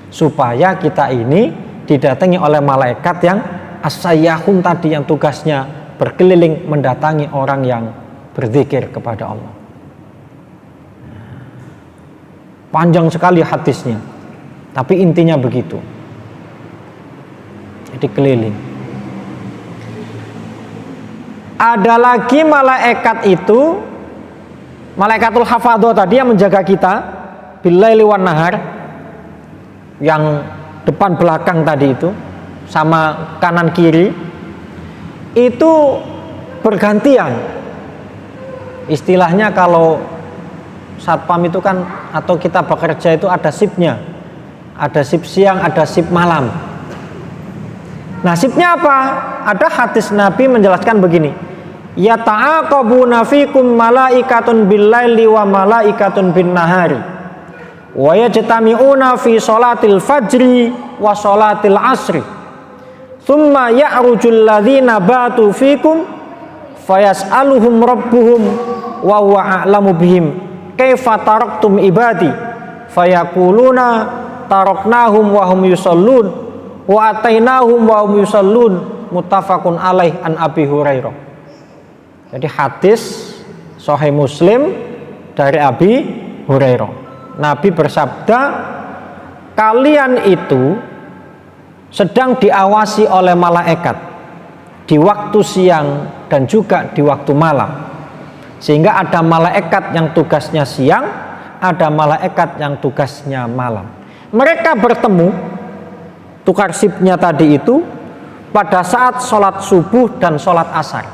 Supaya kita ini didatangi oleh malaikat yang as-sayyahun tadi, yang tugasnya berkeliling mendatangi orang yang berzikir kepada Allah. Panjang sekali hadisnya, tapi intinya begitu. Jadi keliling. Ada lagi malaikat itu, malaikatul hafadhah tadi yang menjaga kita billaili wan nahar, yang depan belakang tadi itu sama kanan kiri itu bergantian. Istilahnya kalau satpam itu kan, atau kita bekerja itu ada shiftnya, ada shift siang, ada shift malam. Nah, shiftnya apa? Ada hadis Nabi menjelaskan begini, ya ta'aqabuna fikum malaikatun bil-laili wa malaikatun bin-nahari wa yajtami'una fi sholatil fajri wa sholatil asri thumma ya'rujul ladzina batu fikum fayas'aluhum rabbuhum wa huwa a'lamu bihim kaifa taraktum ibadi fayaquluna taraknahum wa hum yusallun wa atainahum wa hum yusallun muttafaqun alaih an Abi Hurairah. Jadi hadis Sahih Muslim dari Abi Hurairah. Nabi bersabda, kalian itu sedang diawasi oleh malaikat di waktu siang dan juga di waktu malam. Sehingga ada malaikat yang tugasnya siang, ada malaikat yang tugasnya malam. Mereka bertemu, tukar shiftnya tadi itu, pada saat sholat subuh dan sholat asar.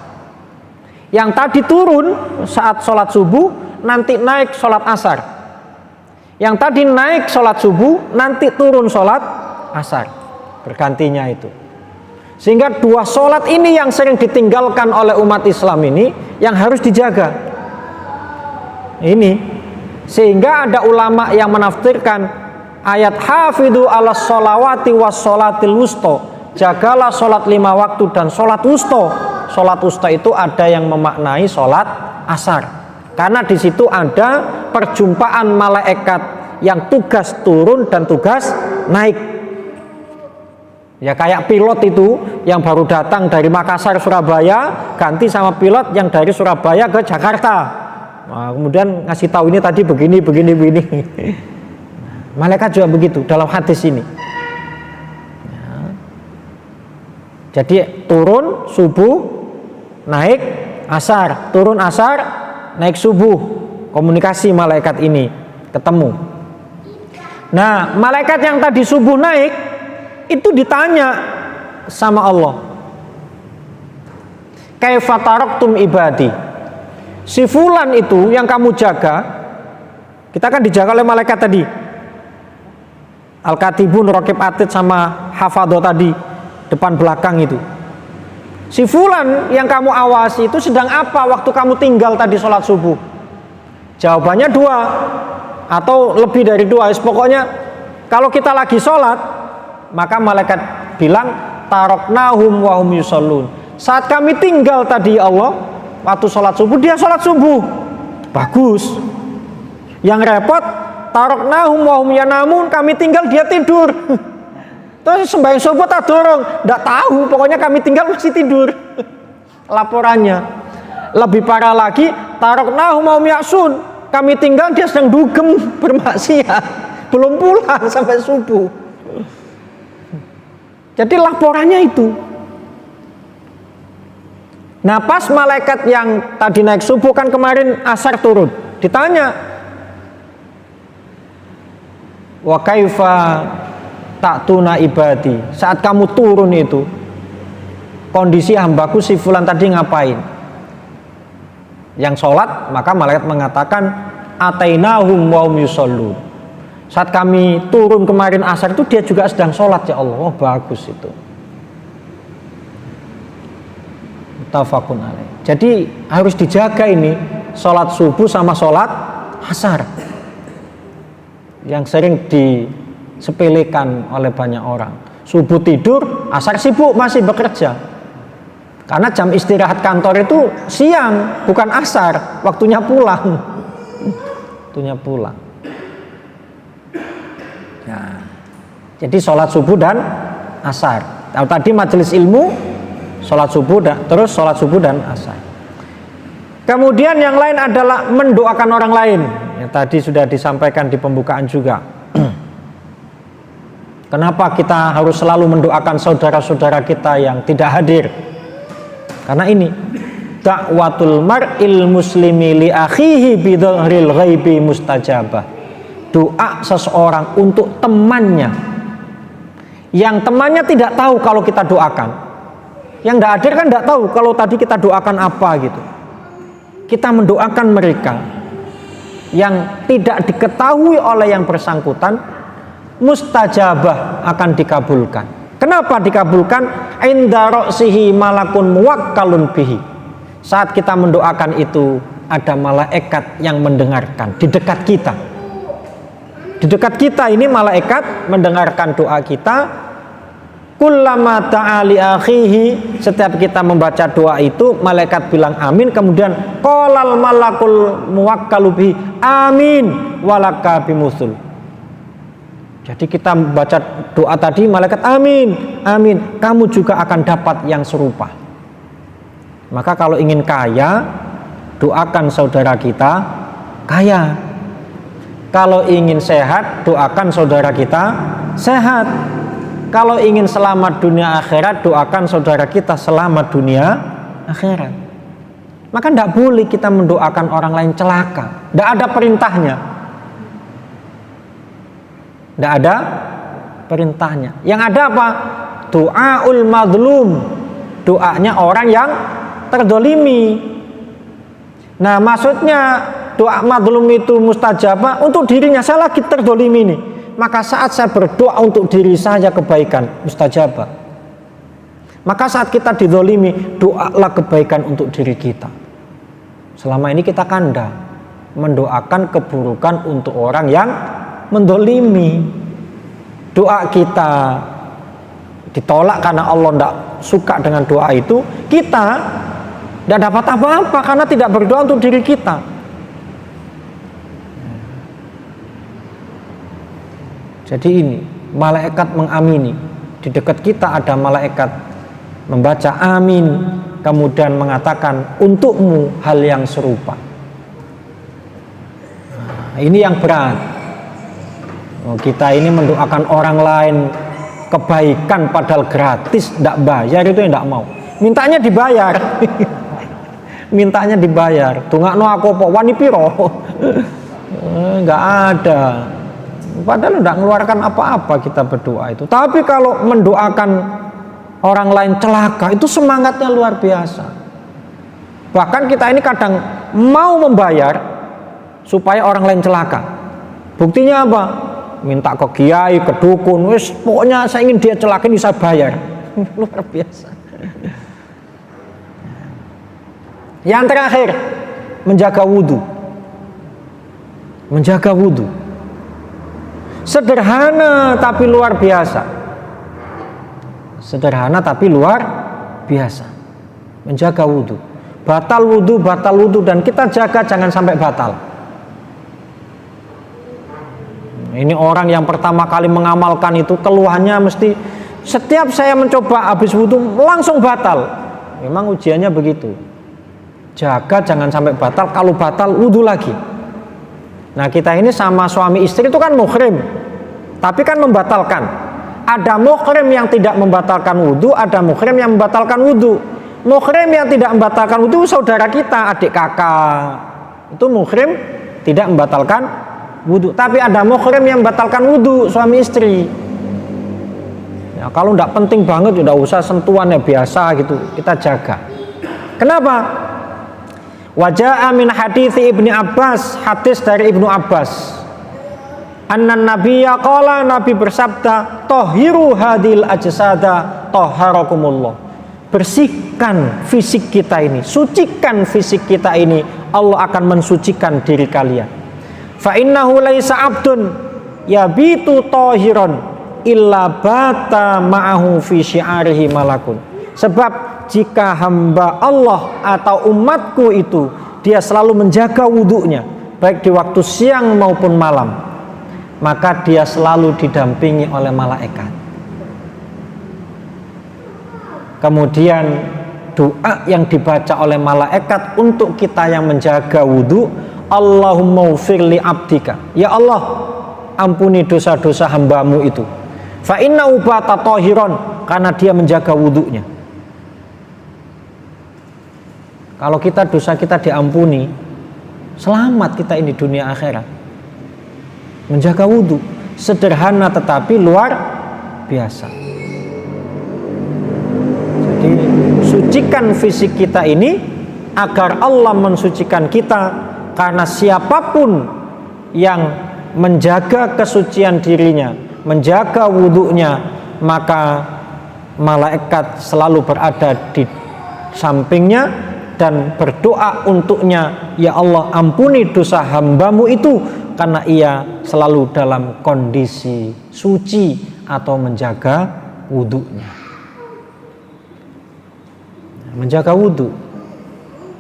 Yang tadi turun saat sholat subuh, nanti naik sholat asar. Yang tadi naik sholat subuh, nanti turun sholat asar. Bergantinya itu. Sehingga dua sholat ini yang sering ditinggalkan oleh umat Islam ini, yang harus dijaga. Ini. Sehingga ada ulama yang menafsirkan ayat hafidhu ala sholawati was sholatil wusto. Jagalah sholat 5 waktu dan sholat wusto. Sholat wusta itu ada yang memaknai sholat asar, karena di situ ada perjumpaan malaikat yang tugas turun dan tugas naik. Ya kayak pilot itu yang baru datang dari Makassar Surabaya ganti sama pilot yang dari Surabaya ke Jakarta. Nah, kemudian ngasih tahu ini tadi begini. Malaikat juga begitu dalam hadis ini. Jadi turun subuh, naik asar, turun asar, naik subuh. Komunikasi malaikat ini ketemu. Nah, malaikat yang tadi subuh naik itu ditanya sama Allah, kaifa taraktum ibadi, si fulan itu yang kamu jaga, kita kan dijaga oleh malaikat tadi, Al-Katibun, Raqib Atid sama Hafadhah tadi, depan belakang itu. Si fulan yang kamu awasi itu sedang apa waktu kamu tinggal tadi sholat subuh? Jawabannya 2 atau lebih dari 2. Pokoknya kalau kita lagi sholat, maka malaikat bilang taraknahum wa hum yusallun. Saat kami tinggal tadi ya Allah, waktu sholat subuh, dia sholat subuh. Bagus. Yang repot, taraknahum wa hum yanamun, kami tinggal dia tidur. Terus sembahyang subuh tak dorong, tidak tahu, pokoknya kami tinggal masih tidur. Laporannya lebih parah lagi, taraknahum wa hum yaksun, kami tinggal dia sedang dugem bermaksiat, belum pulang sampai subuh. Jadi laporannya itu. Nah, pas malaikat yang tadi naik subuh kan kemarin asar turun, ditanya, wa kaifa ta'tuna ibadi, saat kamu turun itu kondisi hambaku si fulan tadi ngapain? Yang sholat, maka malaikat mengatakan atainahum wa hum yusallun. Saat kami turun kemarin asar itu dia juga sedang sholat ya Allah. Oh, bagus itu. Muttafaqun alaih. Jadi harus dijaga ini sholat subuh sama sholat asar. yang sering disepelekan oleh banyak orang. Subuh tidur, asar sibuk masih bekerja. Karena jam istirahat kantor itu siang, bukan asar, waktunya pulang. Waktunya pulang. Nah, jadi sholat subuh dan asar. Tadi majelis ilmu, sholat subuh terus sholat subuh dan asar. Kemudian yang lain adalah mendoakan orang lain. Yang tadi sudah disampaikan di pembukaan juga. Kenapa kita harus selalu mendoakan saudara-saudara kita yang tidak hadir? Karena ini dakwatul mar'il muslimi li akhihi bidhahril ghaibi mustajabah. Doa seseorang untuk temannya yang temannya tidak tahu kalau kita doakan. Yang tidak hadir kan tidak tahu kalau tadi kita doakan apa gitu. Kita mendoakan mereka yang tidak diketahui oleh yang bersangkutan, mustajabah, akan dikabulkan. Kenapa dikabulkan? Inda ra'sihi malakun muwakkalun bihi. Saat kita mendoakan itu ada malaikat yang mendengarkan di dekat kita. Di dekat kita ini malaikat mendengarkan doa kita. Kullama ta'ali akhihi, setiap kita membaca doa itu malaikat bilang amin, kemudian qalal malakul muwakkalu bihi amin walaka bimusul. Jadi kita membaca doa tadi malaikat amin, amin, kamu juga akan dapat yang serupa. Maka kalau ingin kaya, doakan saudara kita kaya. Kalau ingin sehat, doakan saudara kita sehat. Kalau ingin selamat dunia akhirat, doakan saudara kita selamat dunia akhirat. Maka tidak boleh kita mendoakan orang lain celaka. Tidak ada perintahnya. Tidak ada perintahnya. Yang ada apa? Doaul madlum. Doanya orang yang terdolimi. Nah, maksudnya doa madlum itu mustajabah untuk dirinya. Saya lagi terdolimi nih. Maka saat saya berdoa untuk diri saya kebaikan, mustajabah. Maka saat kita didolimi, doalah kebaikan untuk diri kita. Selama ini kita kanda mendoakan keburukan untuk orang yang mendolimi. Doa kita ditolak karena Allah tidak suka dengan doa itu, kita tidak dapat apa-apa karena tidak berdoa untuk diri kita. Jadi ini malaikat mengamini. Di dekat kita ada malaikat membaca amin, kemudian mengatakan untukmu hal yang serupa. Nah, ini yang berat. Kita ini mendoakan orang lain kebaikan padahal gratis, tidak bayar, itu yang tidak mau. Mintanya dibayar. Mintanya dibayar. Tungakno aku apa wani piro? Enggak ada. Padahal tidak mengeluarkan apa-apa kita berdoa itu. Tapi kalau mendoakan orang lain celaka, itu semangatnya luar biasa. Bahkan kita ini kadang mau membayar supaya orang lain celaka. Buktinya apa? Minta ke kiai, ke dukun, wis pokoknya saya ingin dia celaka, ini saya bayar. Luar biasa. Yang terakhir, menjaga wudhu. Menjaga wudhu. Sederhana tapi luar biasa. Sederhana tapi luar biasa. Menjaga wudhu. Batal wudhu, dan kita jaga jangan sampai batal. Ini orang yang pertama kali mengamalkan itu keluhannya mesti setiap saya mencoba habis wudhu langsung batal. Memang ujiannya begitu. Jaga jangan sampai batal. Kalau batal wudhu lagi. Nah, kita ini sama suami istri itu kan muhrim, tapi kan membatalkan. Ada muhrim yang tidak membatalkan wudhu, ada muhrim yang membatalkan wudhu. Muhrim yang tidak membatalkan wudhu saudara kita, adik kakak, itu muhrim tidak membatalkan wudhu. Tapi ada muhrim yang membatalkan wudhu, suami istri. Ya, kalau tidak penting banget, tidak usah sentuhannya biasa gitu, kita jaga. Kenapa? Wajah min hadithi Ibni Abbas, hadis dari Ibnu Abbas. Annan nabiyya qala, Nabi bersabda, tohiru hadil ajsada toharakumullah. Bersihkan fisik kita ini, sucikan fisik kita ini, Allah akan mensucikan diri kalian. Fa innahu laisa abdun, yabitu tahiron illa bata ma'ahu fi syi'arihi malakun. Sebab jika hamba Allah atau umatku itu dia selalu menjaga wudhunya baik di waktu siang maupun malam, maka dia selalu didampingi oleh malaikat. Kemudian doa yang dibaca oleh malaikat untuk kita yang menjaga wudhu, Allahumma ufirli abdika, ya Allah ampuni dosa-dosa hambamu itu, fa inna ubata tahiron, karena dia menjaga wudhunya. Kalau kita dosa kita diampuni, selamat kita ini dunia akhirat. Menjaga wudhu sederhana tetapi luar biasa. Jadi sucikan fisik kita ini agar Allah mensucikan kita, karena siapapun yang menjaga kesucian dirinya, menjaga wudhunya, maka malaikat selalu berada di sampingnya dan berdoa untuknya, ya Allah ampuni dosa hambamu itu, karena ia selalu dalam kondisi suci atau menjaga wudhunya. Menjaga wudhu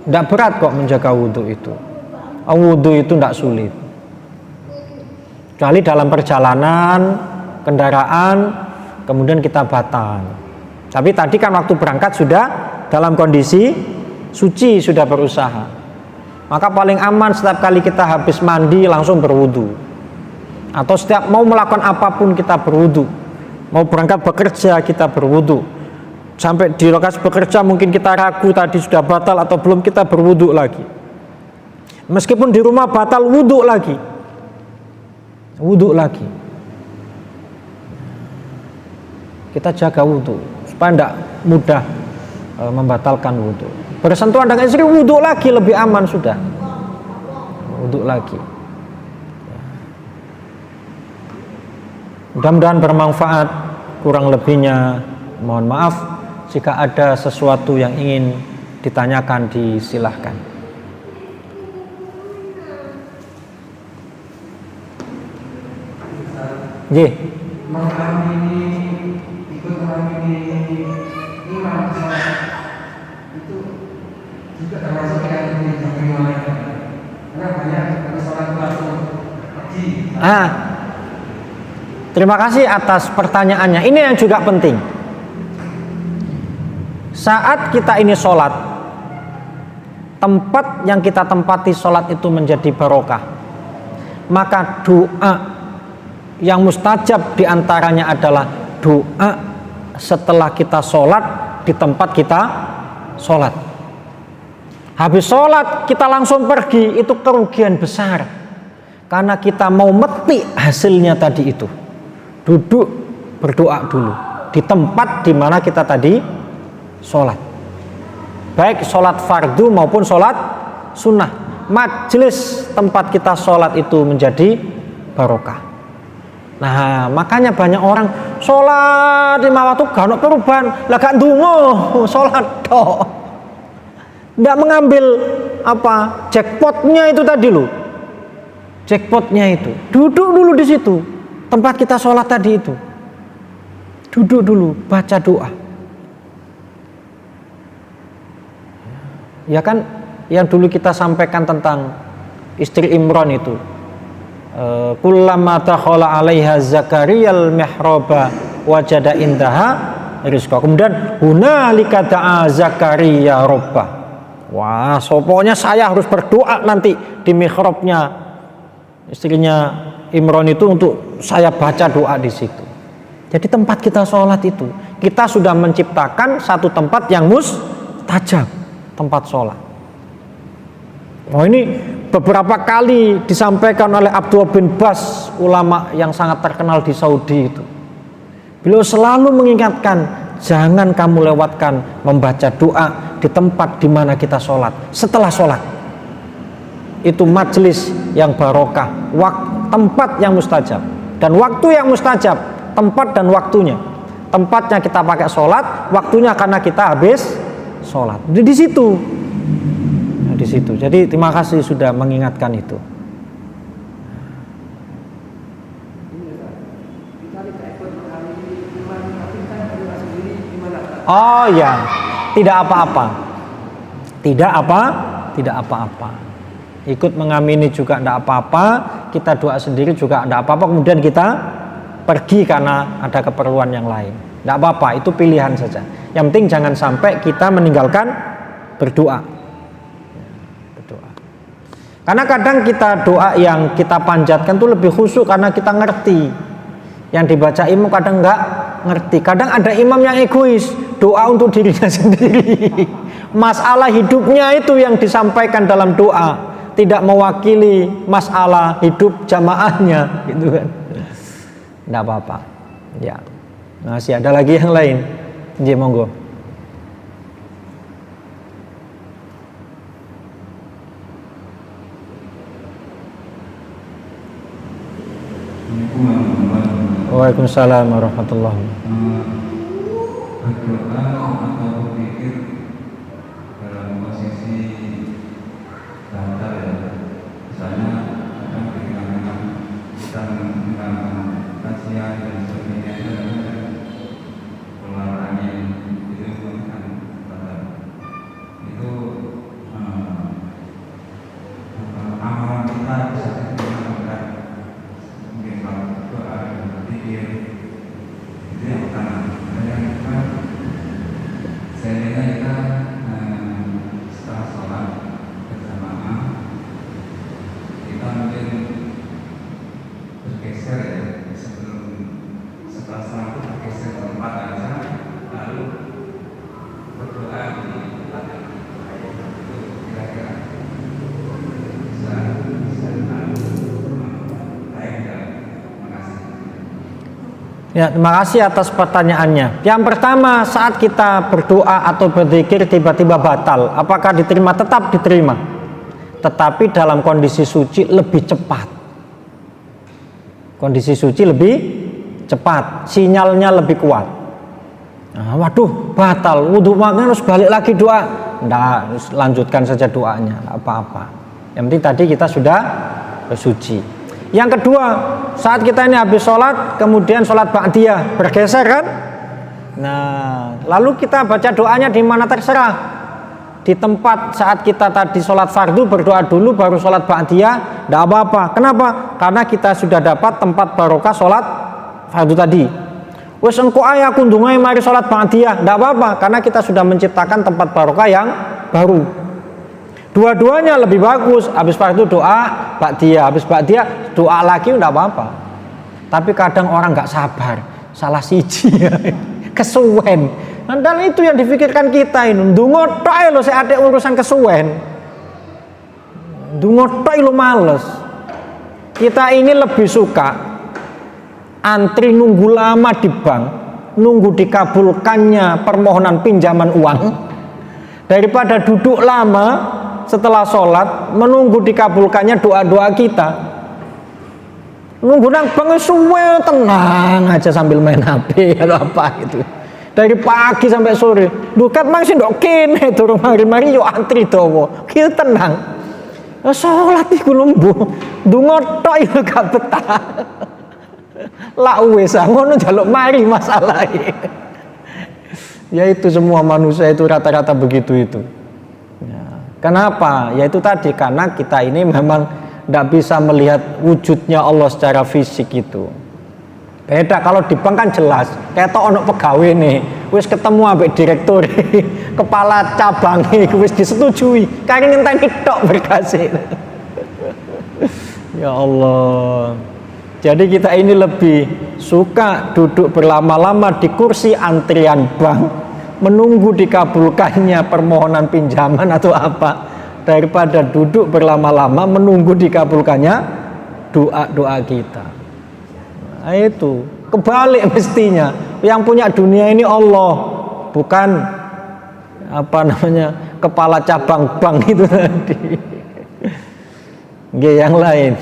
tidak berat kok, menjaga wudhu itu. Wudhu itu tidak sulit, kecuali dalam perjalanan kendaraan kemudian kita batal. Tapi tadi kan waktu berangkat sudah dalam kondisi suci, sudah berusaha. Maka paling aman setiap kali kita habis mandi langsung berwudu, atau setiap mau melakukan apapun kita berwudu. Mau berangkat bekerja kita berwudu, sampai di lokasi bekerja mungkin kita ragu tadi sudah batal atau belum, kita berwudu lagi. Meskipun di rumah batal, wudu lagi, wudu lagi. Kita jaga wudu supaya tidak mudah membatalkan wudu. Bersentuhan dengan istri, wudhu lagi, lebih aman sudah. Wudhu lagi. Mudah-mudahan bermanfaat. Kurang lebihnya mohon maaf. Jika ada sesuatu yang ingin ditanyakan, disilahkan. Ye. Juga termasuk yang disampaikan oleh karena banyak sholat langsung haji. Terima kasih atas pertanyaannya. Ini yang juga penting. Saat kita ini sholat, tempat yang kita tempati sholat itu menjadi barokah. Maka doa yang mustajab diantaranya adalah doa setelah kita sholat di tempat kita sholat. Habis sholat kita langsung pergi, itu kerugian besar, karena kita mau metik hasilnya tadi itu. Duduk berdoa dulu di tempat di mana kita tadi sholat, baik sholat fardu maupun sholat sunnah. Majelis tempat kita sholat itu menjadi barokah. Nah makanya banyak orang sholat di waktu gak ada perubahan, lah gak ndonga, sholat toh. Tidak mengambil jackpotnya itu tadi loh, jackpotnya itu. Duduk dulu di situ tempat kita sholat tadi itu, duduk dulu baca doa. Ya kan yang dulu kita sampaikan tentang istri Imran itu, kullama dakhala 'alaiha Zakariyal mihraba wajada indaha rizqa. Kemudian hunalika da'a Zakariya rabbah. Wah, pokoknya saya harus berdoa nanti di mihrabnya istrinya Imran itu untuk saya baca doa di situ. Jadi tempat kita sholat itu, kita sudah menciptakan satu tempat yang mustajab, tempat sholat. Oh ini beberapa kali disampaikan oleh Abdullah bin Bas, ulama yang sangat terkenal di Saudi itu. Beliau selalu mengingatkan, jangan kamu lewatkan membaca doa di tempat di mana kita sholat. Setelah sholat itu majelis yang barokah, tempat yang mustajab, dan waktu yang mustajab, tempat dan waktunya. Tempatnya kita pakai sholat, waktunya karena kita habis sholat. Di situ. Di situ. Jadi terima kasih sudah mengingatkan itu. Ini Oh ya, tidak apa-apa. Tidak apa-apa. Ikut mengamini juga tidak apa-apa, kita doa sendiri juga tidak apa-apa, kemudian kita pergi karena ada keperluan yang lain. Tidak apa-apa, itu pilihan saja. Yang penting jangan sampai kita meninggalkan berdoa. Karena kadang kita doa yang kita panjatkan itu lebih khusyuk karena kita ngerti. Yang dibaca imam kadang enggak ngerti. Kadang ada imam yang egois, doa untuk dirinya sendiri. Masalah hidupnya itu yang disampaikan dalam doa, tidak mewakili masalah hidup jamaahnya, gitu kan. Enggak apa-apa. Ya. Masih ada lagi yang lain. Nggih, monggo. Waalaikumsalam warahmatullahi wabarakatuh. Berdoa atau berpikir dalam posisi datar ya, misalnya kadang pikiran kita mengenalkan kasihan dan sebagainya itu keluar angin itu kan datar itu amalan kita bisa diterima mungkin kalau doa dan berpikir itu yang pertama. Yang kedua, saya lihat kita setelah sholat berjamaah kita mungkin bergeser ya, setelah sholat itu bergeser ke tempat aja lalu berdoa di tempat itu kira-kira bisa Ya, terima kasih atas pertanyaannya. Yang pertama, saat kita berdoa atau berzikir tiba-tiba batal, apakah diterima? Tetap diterima. Tetapi dalam kondisi suci lebih cepat. Kondisi suci lebih cepat, sinyalnya lebih kuat. Nah, waduh, batal, wudhu makanya harus balik lagi doa. Nggak, lanjutkan saja doanya, nggak apa-apa. Yang penting tadi kita sudah bersuci. Yang kedua, saat kita ini habis sholat, kemudian sholat ba'diyah, bergeser kan? Nah, lalu kita baca doanya di mana terserah. Di tempat saat kita tadi sholat fardu, berdoa dulu, baru sholat ba'diyah, tidak apa-apa. Kenapa? Karena kita sudah dapat tempat barokah sholat fardu tadi. Wes engko aya kundungai mari sholat ba'diyah, tidak apa-apa. Karena kita sudah menciptakan tempat barokah yang baru. Dua-duanya lebih bagus. Habis fardu doa ba'diyah, habis ba'diyah doa lagi enggak apa-apa. Tapi kadang orang enggak sabar, salah siji kesuwen. Padahal itu yang difikirkan kita ini. Ndonga tok lho sik atik urusan kesuwen. Ndonga tok lho males. Kita ini lebih suka antri nunggu lama di bank, nunggu dikabulkannya permohonan pinjaman uang daripada duduk lama setelah sholat menunggu dikabulkannya doa-doa kita. Nunggu nang bangun suwe tenang aja sambil main HP atau apa gitu. Dari pagi sampai sore. Dukat mang sih ndok kene durung mari-mari yo antri dawa. Ki tenang. Sholat iku lumbuh. Ndonga tok yo gak betah. Lah wis ngono njaluk mari masalahe. Ya itu semua manusia itu rata-rata begitu itu. Kenapa? Yaitu tadi karena kita ini memang tidak bisa melihat wujudnya Allah secara fisik itu. Beda kalau di bank kan jelas. Kayak tok ono pegawai nih, wis ketemu ambek direktur, kepala cabangnya, wis disetujui. Kari ngenteni tok berkasih. Ya Allah. Jadi kita ini lebih suka duduk berlama-lama di kursi antrian bank, menunggu dikabulkannya permohonan pinjaman atau apa, daripada duduk berlama-lama menunggu dikabulkannya doa-doa kita. Nah, itu kebalik mestinya. Yang punya dunia ini Allah, bukan apa namanya kepala cabang bank itu tadi. Nggih, yang lain.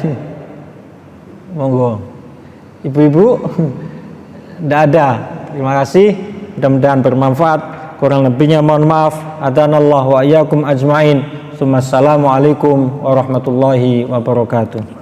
Monggo. Ibu-ibu, tidak ada. Terima kasih. Mudah-mudahan bermanfaat. Kurang lebihnya mohon maaf. Adanallahu wa iyyakum ajmain. Assalamualaikum warahmatullahi wabarakatuh.